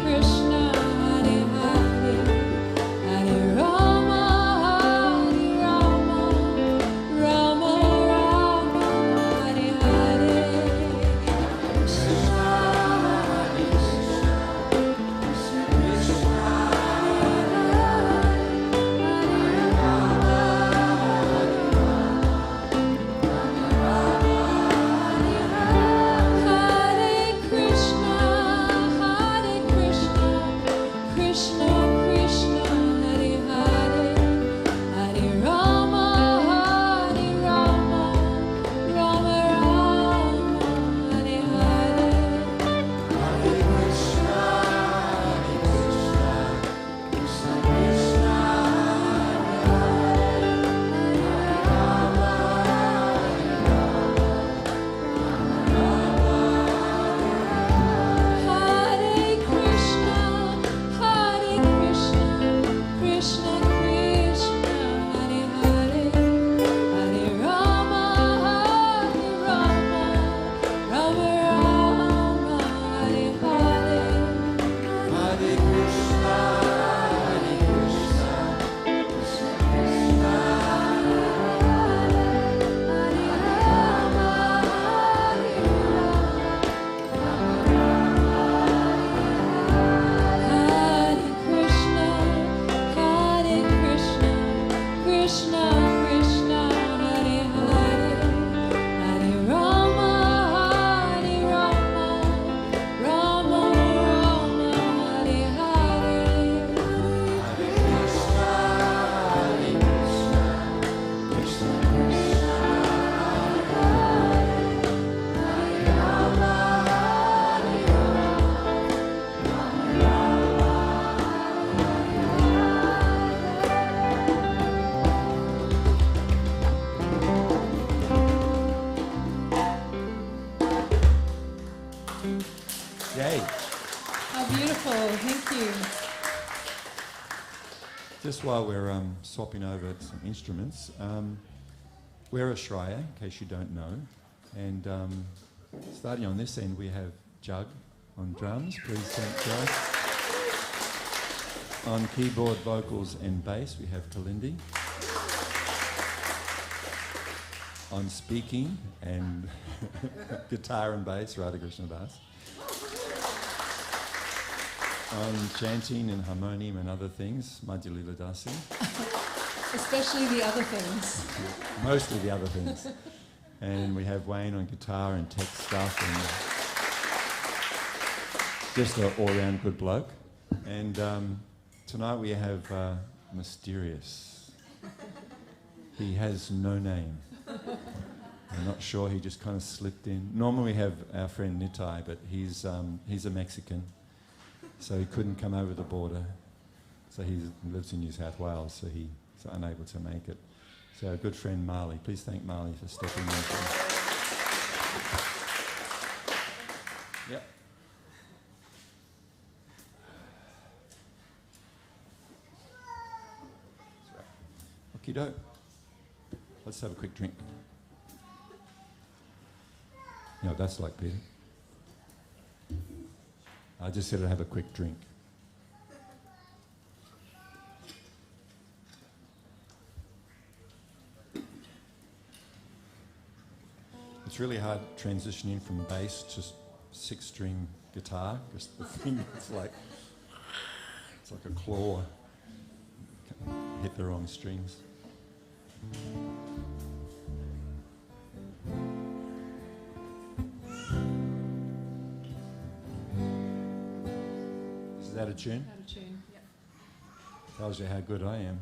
Krishna, Hare Hare, Hare Rama, Rama Rama, Hare Hare. Krishna, Hare Krishna, Hare Krishna, Krishna Krishna, Hare Hare, Hare Rama, Rama Rama, Hare Hare. Hare Krishna, Hare Krishna, Krishna Krishna, Hare Hare, Hare Rama, Rama Rama, Hare Hare.
Hare Krishna, Hare Krishna, Krishna Krishna,
Hare Krishna, Hare Krishna, Krishna Krishna, Hare Hare, Hare Rama, Rama Rama, Hare Hare.
Hare Krishna, Hare Krishna, Krishna Krishna, Yay!
How beautiful, thank you.
Just while we're swapping over some instruments, we're a Shreya, in case you don't know. And starting on this end, we have Jug on drums. Please thank Jug. On keyboard, vocals and bass, we have Kalindi. On speaking and guitar and bass, Radhakrishna Das. On chanting and harmonium and other things, Madhulila Dasi.
Especially the other things.
Mostly the other things. And we have Wayne on guitar and tech stuff and just an all-round good bloke. And tonight we have Mysterious. He has no name. I'm not sure, he just kind of slipped in. Normally we have our friend Nitai, but he's a Mexican, so he couldn't come over the border. So he lives in New South Wales, so he's unable to make it. So our good friend Marley, please thank Marley for stepping in. Yep. Okie doke. Let's have a quick drink. You know what that's like, Peter? I just said I'd have a quick drink. It's really hard transitioning from bass to six-string guitar, because the thing it's like a claw. Hit the wrong strings. Is that a tune?
Out of tune. Yep.
Tells you how good I am.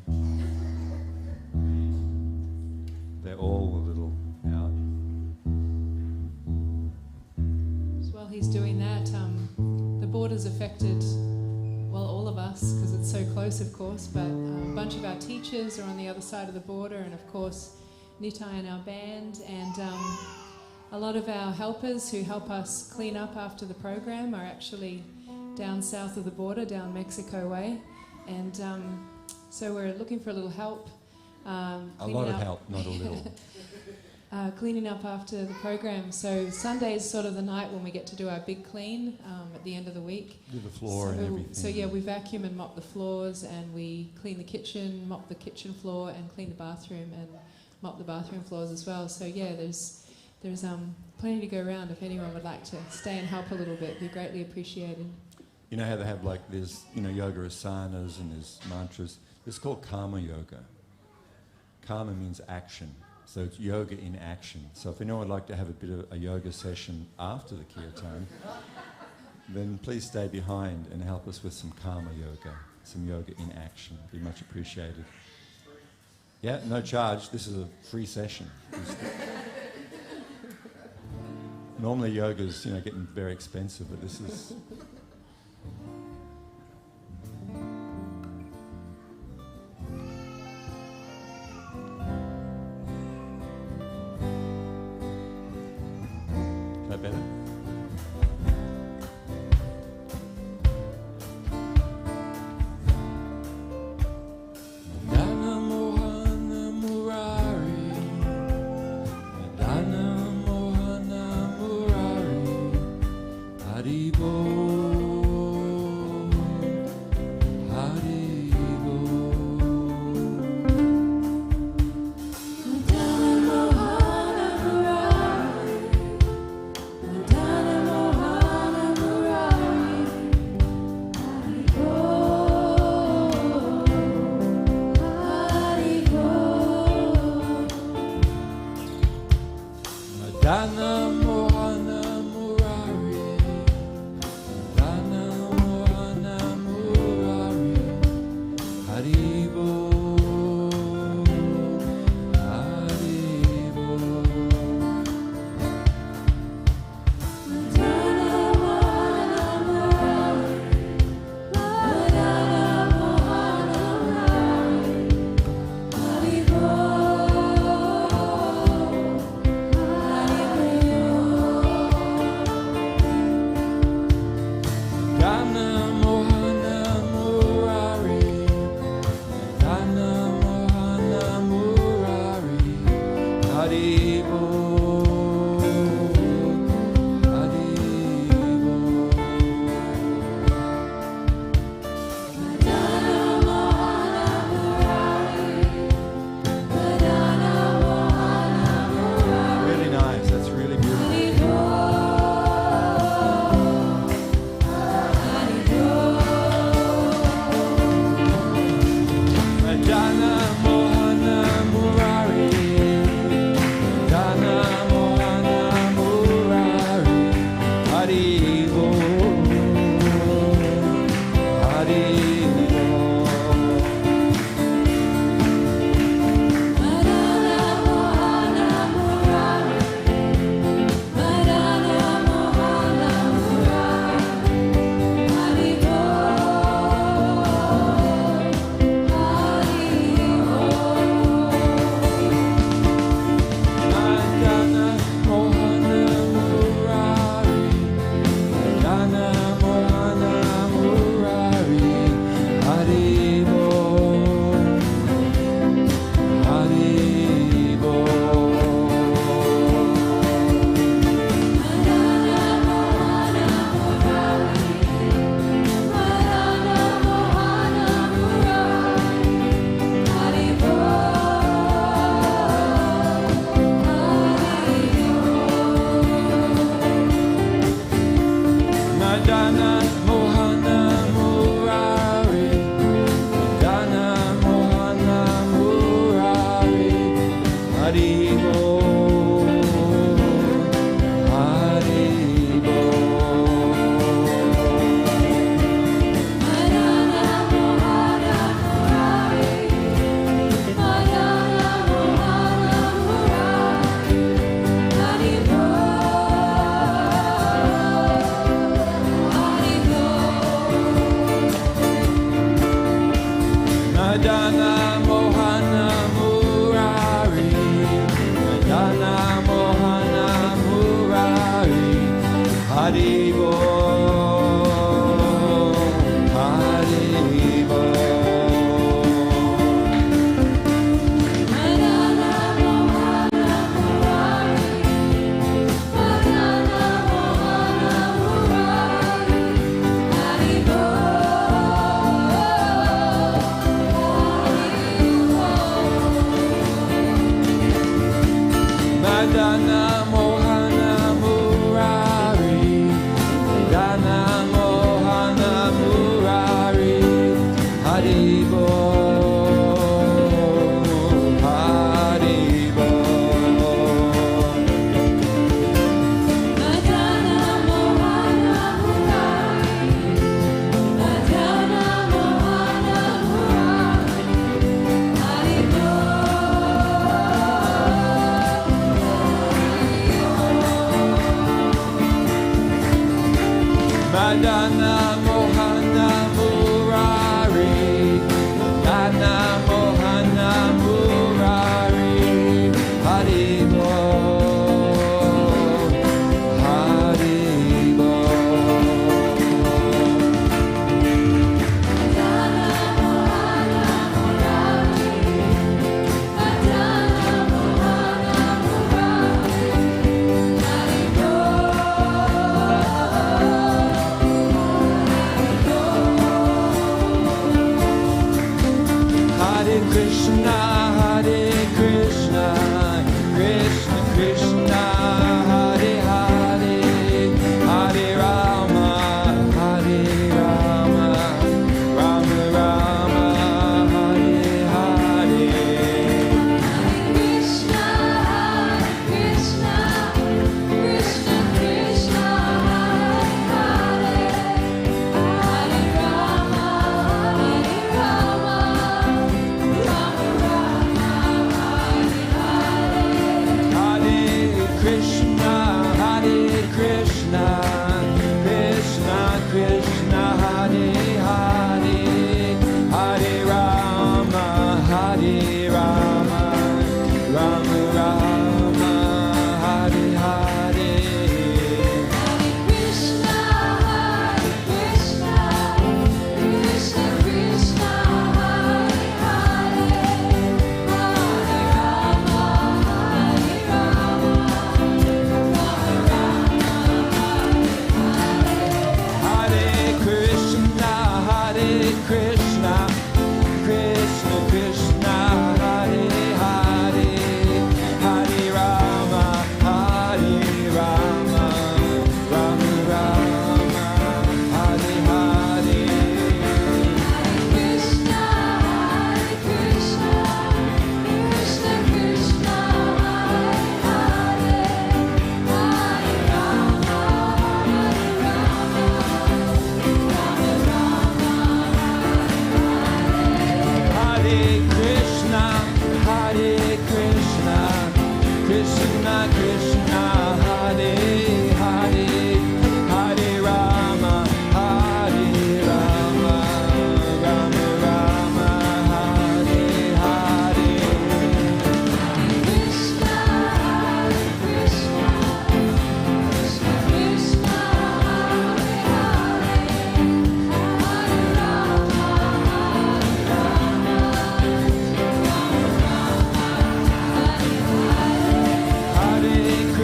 They're all a little out.
So while he's doing that, the border's affected, well, all of us, because it's so close, of course, but a bunch of our teachers are on the other side of the border, and of course, Nitai and our band, and a lot of our helpers who help us clean up after the program are actually down south of the border, down Mexico way, and so we're looking for a little help.
A lot of help, not a little.
cleaning up after the program. So Sunday is sort of the night when we get to do our big clean at the end of the week.
Do the floor and everything.
So yeah, we vacuum and mop the floors, and we clean the kitchen, mop the kitchen floor, and clean the bathroom and mop the bathroom floors as well. So yeah, there's plenty to go around. If anyone would like to stay and help a little bit, it'd be greatly appreciated.
You know how they have like there's yoga asanas and there's mantras. It's called karma yoga. Karma means action. So it's yoga in action. So if anyone would like to have a bit of a yoga session after the kirtan, then please stay behind and help us with some karma yoga, some yoga in action. It'd be much appreciated. Yeah, no charge. This is a free session. Normally yoga's getting very expensive, but this is... better? Madana Mohana Murari, Madana Mohana Murari, Haribo.
Madana Mohana Murari,
Krishna, Krishna Krishna, Hare Hare, Hare Rama, Hare Rama, Rama Rama, Hare Hare.
Krishna, Krishna, Krishna Krishna, Hare Hare, Hare Rama, Hare Rama, Rama Rama, Hare Hare.
Hare Krishna, Krishna Krishna, Hare Hare, Hare Rama, Hare Rama, Rama Rama, Hare Hare.
Krishna, Krishna, Krishna Krishna, Hare Hare, Hare Rama, Hare Rama,
Hare Krishna, Krishna Krishna, Hare Hare, Hare Rama, Hare Rama, Rama Rama, Hare Hare.
Krishna, Krishna, Krishna Krishna, Hare Hare, Hare Rama, Hare Rama, Rama Rama,
Hare Krishna, Krishna Krishna, Hare Hare, Hare Rama, Hare Rama, Rama Rama, Hare Hare.
Krishna, Krishna, Krishna Krishna, Hare Hare, Hare Rama, Hare Rama, Rama Rama, Hare Hare.
Hare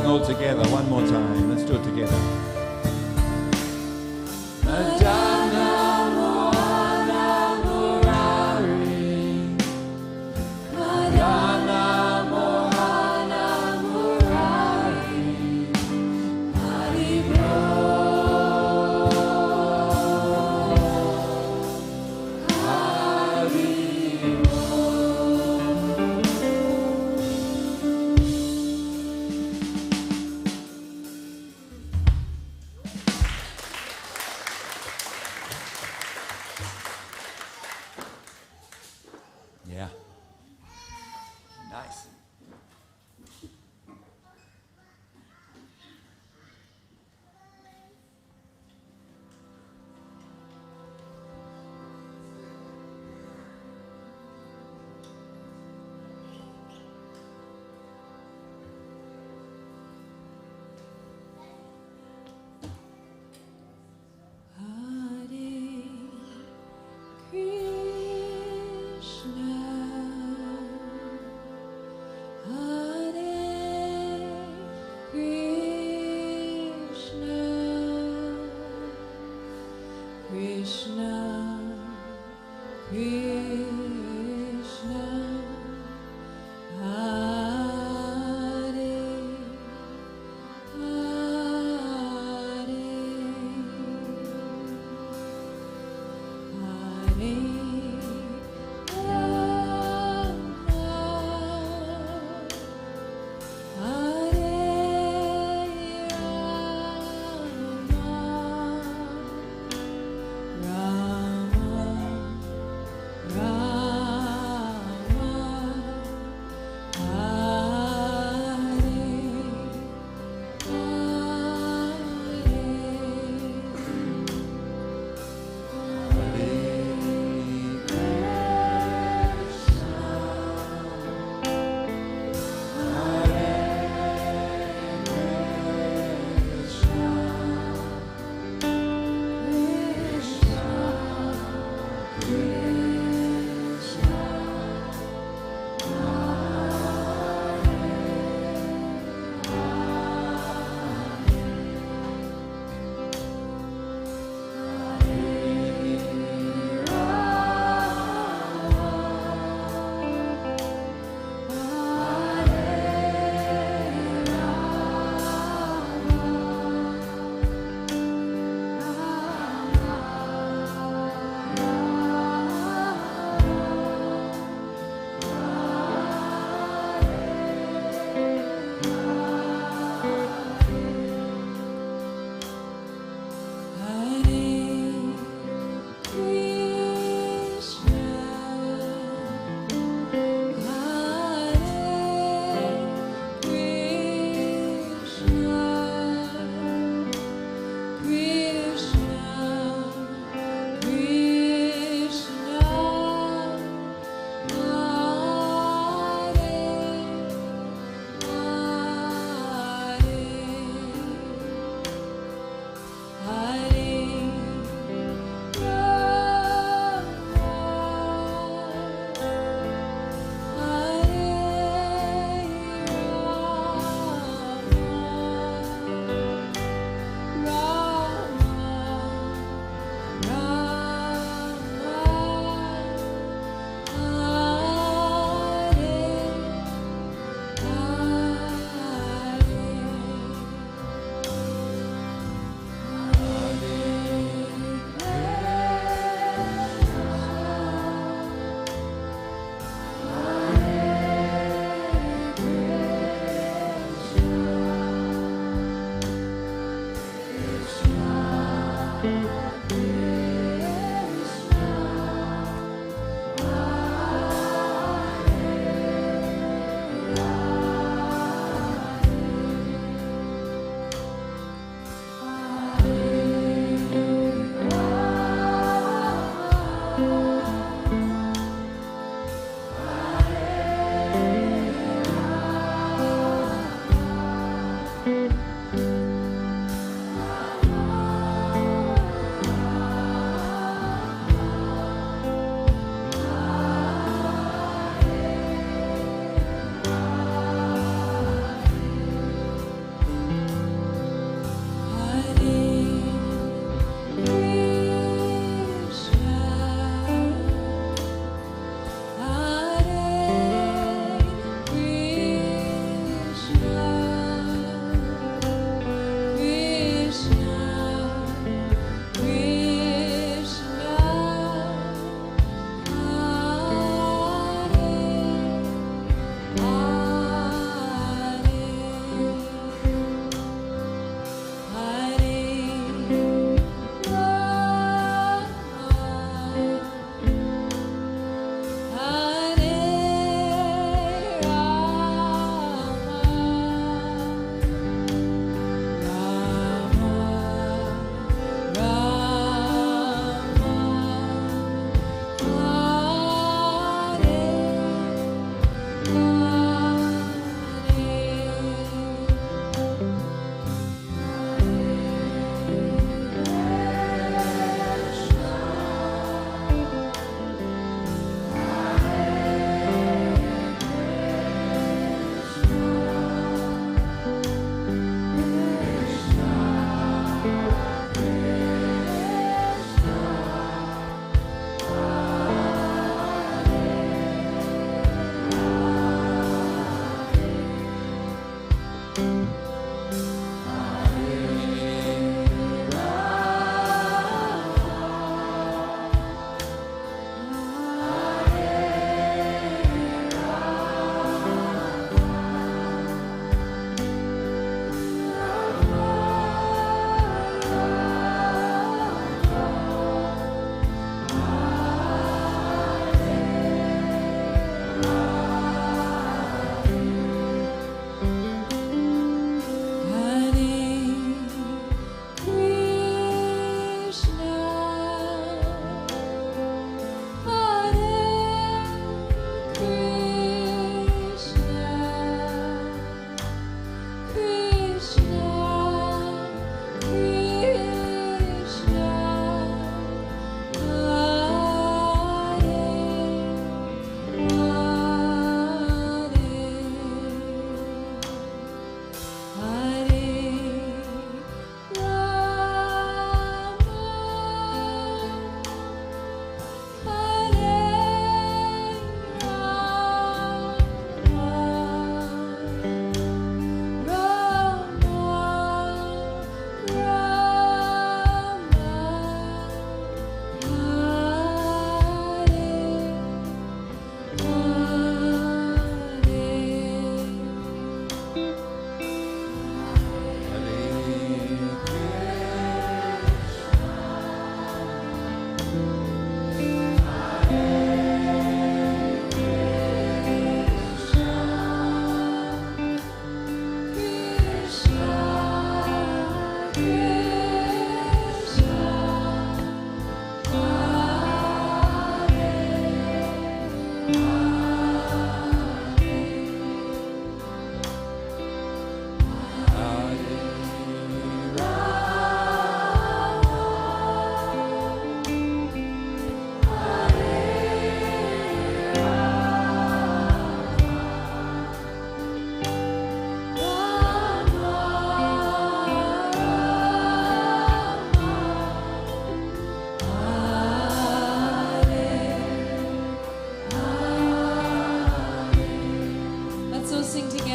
sing all together one more time. Let's do it together. Madonna Moana Murari. Madonna Moana Murari. Haribol. Yeah. Nice.
Rama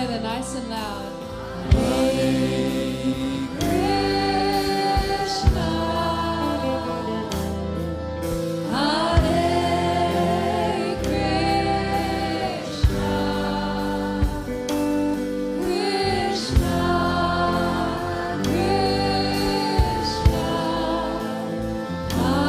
together, nice and loud.
Hare Krishna, Hare Krishna, Krishna Krishna, Hare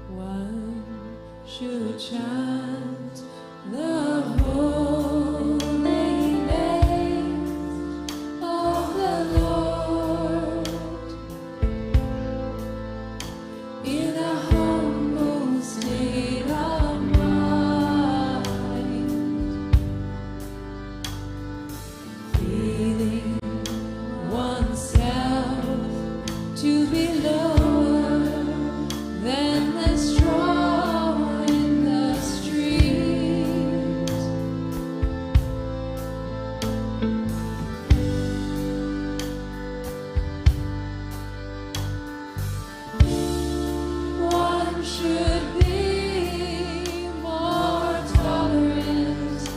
One should chant the holy name of the Lord in a humble state of mind, feeling oneself to be lower than the straw in the street. One should be more tolerant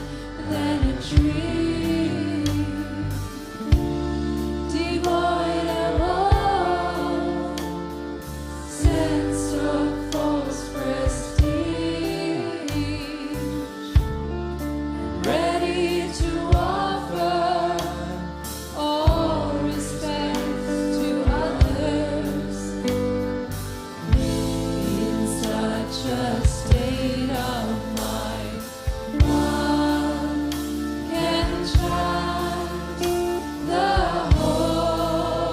than a tree, devoid of all sense of false prestige, ready to offer all respect to others. In such a state of mind, one can chant the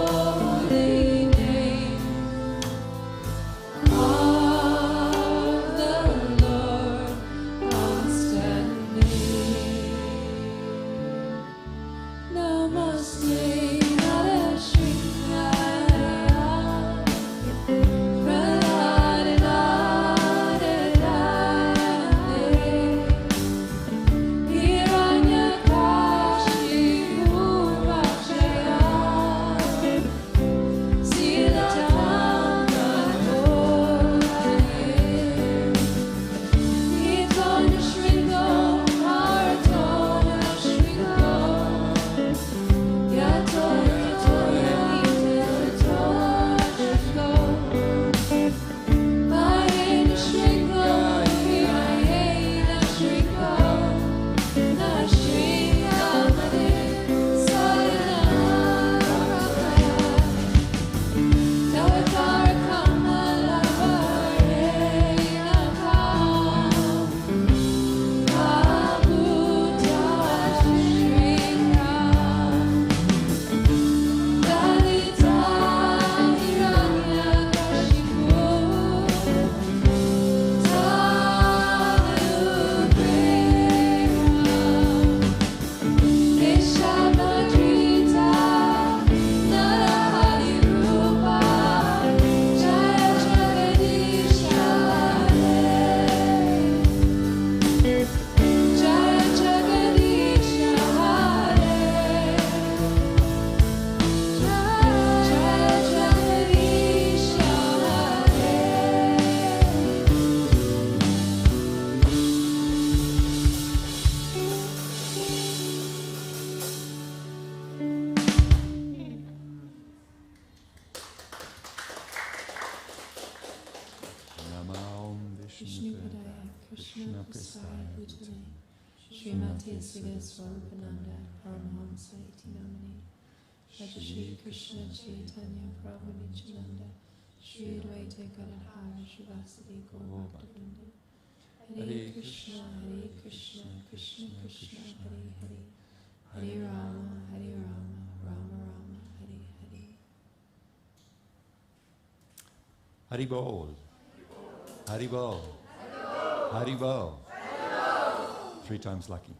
holy name of the Lord constantly. Namaste, Hare Krishna, Vishnupadaya Krishna Prasaya Bhutale Srimati Siddha Swarupananda Paramahamsa Iti Namani Raja Shri Krishna Chaitanya Prabhu Nityananda Shri Advaita Gadadhara Shivasadi Gaur Bhaktivinoda Hare Krishna Krishna Krishna Hare Hare Hare Rama Hare Rama
Haribol. Haribol. Haribol. 3 times lucky.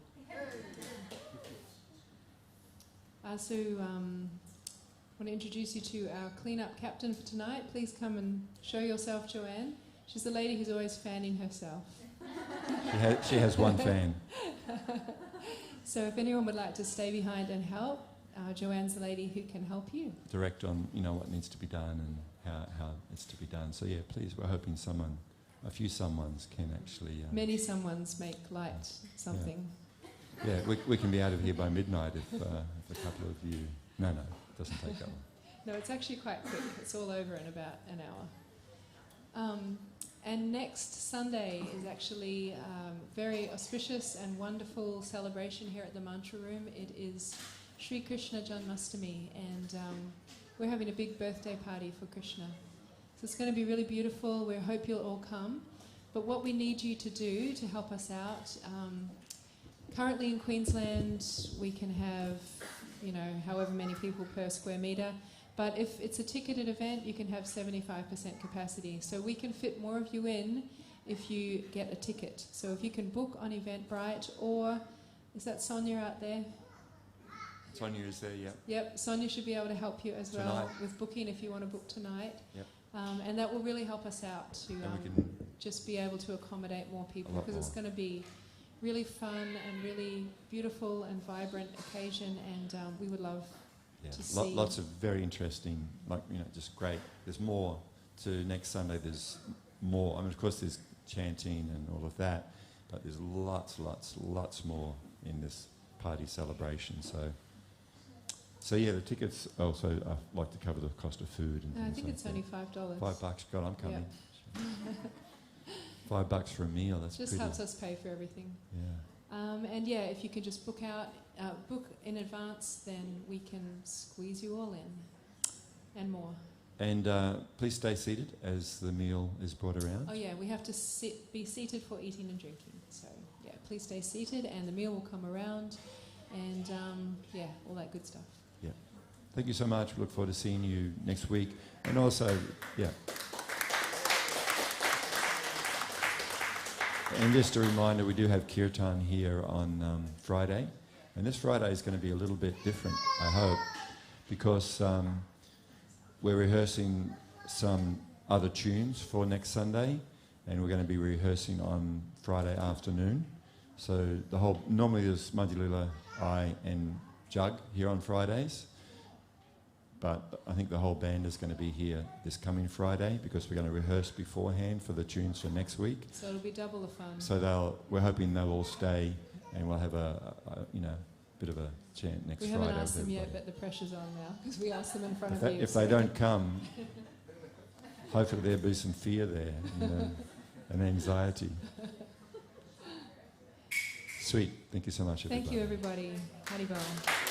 So want to introduce you to our clean-up captain for tonight. Please come and show yourself, Joanne. She's the lady who's always fanning herself.
She has one fan.
So if anyone would like to stay behind and help, Joanne's the lady who can help you.
Direct on, what needs to be done and how it's to be done. So yeah, please, we're hoping a few someones can actually...
Many someones make light something.
Yeah, we can be out of here by midnight if a couple of you... No, it doesn't take that long.
No, it's actually quite quick. It's all over in about an hour. And next Sunday is actually very auspicious and wonderful celebration here at the Mantra Room. It is Sri Krishna Janmashtami, and we're having a big birthday party for Krishna. So it's going to be really beautiful. We hope you'll all come. But what we need you to do to help us out, currently in Queensland we can have, however many people per square metre. But if it's a ticketed event, you can have 75% capacity. So we can fit more of you in if you get a ticket. So if you can book on Eventbrite, or is that Sonia out there?
Sonia is there, yeah.
Yep, Sonia should be able to help you as well
Tonight.
with booking if you want to book tonight.
Yep.
And that will really help us out to
we can
just be able to accommodate more people,
A lot
because it's
more.
going to be really fun and really beautiful and vibrant occasion, and we would love to see.
Lots of very interesting, just great. There's more to next Sunday. There's more. I mean, of course, there's chanting and all of that, but there's lots more in this party celebration. So yeah, the tickets also like to cover the cost of food and
No, I
things
think
like
it's
that.
only $5.
$5. God, I'm coming.
Yep.
$5 for a meal. That's
Just
pretty.
helps us pay for everything.
Yeah.
And yeah, if you could just book in advance, then we can squeeze you all in and more.
And please stay seated as the meal is brought around.
Oh yeah, we have to be seated for eating and drinking. So yeah, please stay seated, and the meal will come around, and all that good stuff.
Yeah. Thank you so much. We look forward to seeing you next week. And also, yeah. And just a reminder, we do have Kirtan here on Friday. And this Friday is going to be a little bit different, I hope, because we're rehearsing some other tunes for next Sunday, and we're going to be rehearsing on Friday afternoon. So normally there's Madhulila, I and Jug here on Fridays, but I think the whole band is going to be here this coming Friday, because we're going to rehearse beforehand for the tunes for next week.
So it'll be double the fun.
So we're hoping they'll all stay, and we'll have a bit of a chant next Friday.
We haven't asked
with
them yet,
everybody.
but the pressure's on now, because we asked them in front of you.
If they don't come, hopefully there'll be some fear there and anxiety. Sweet. Thank you so much, everybody.
Thank you, everybody. Haribol.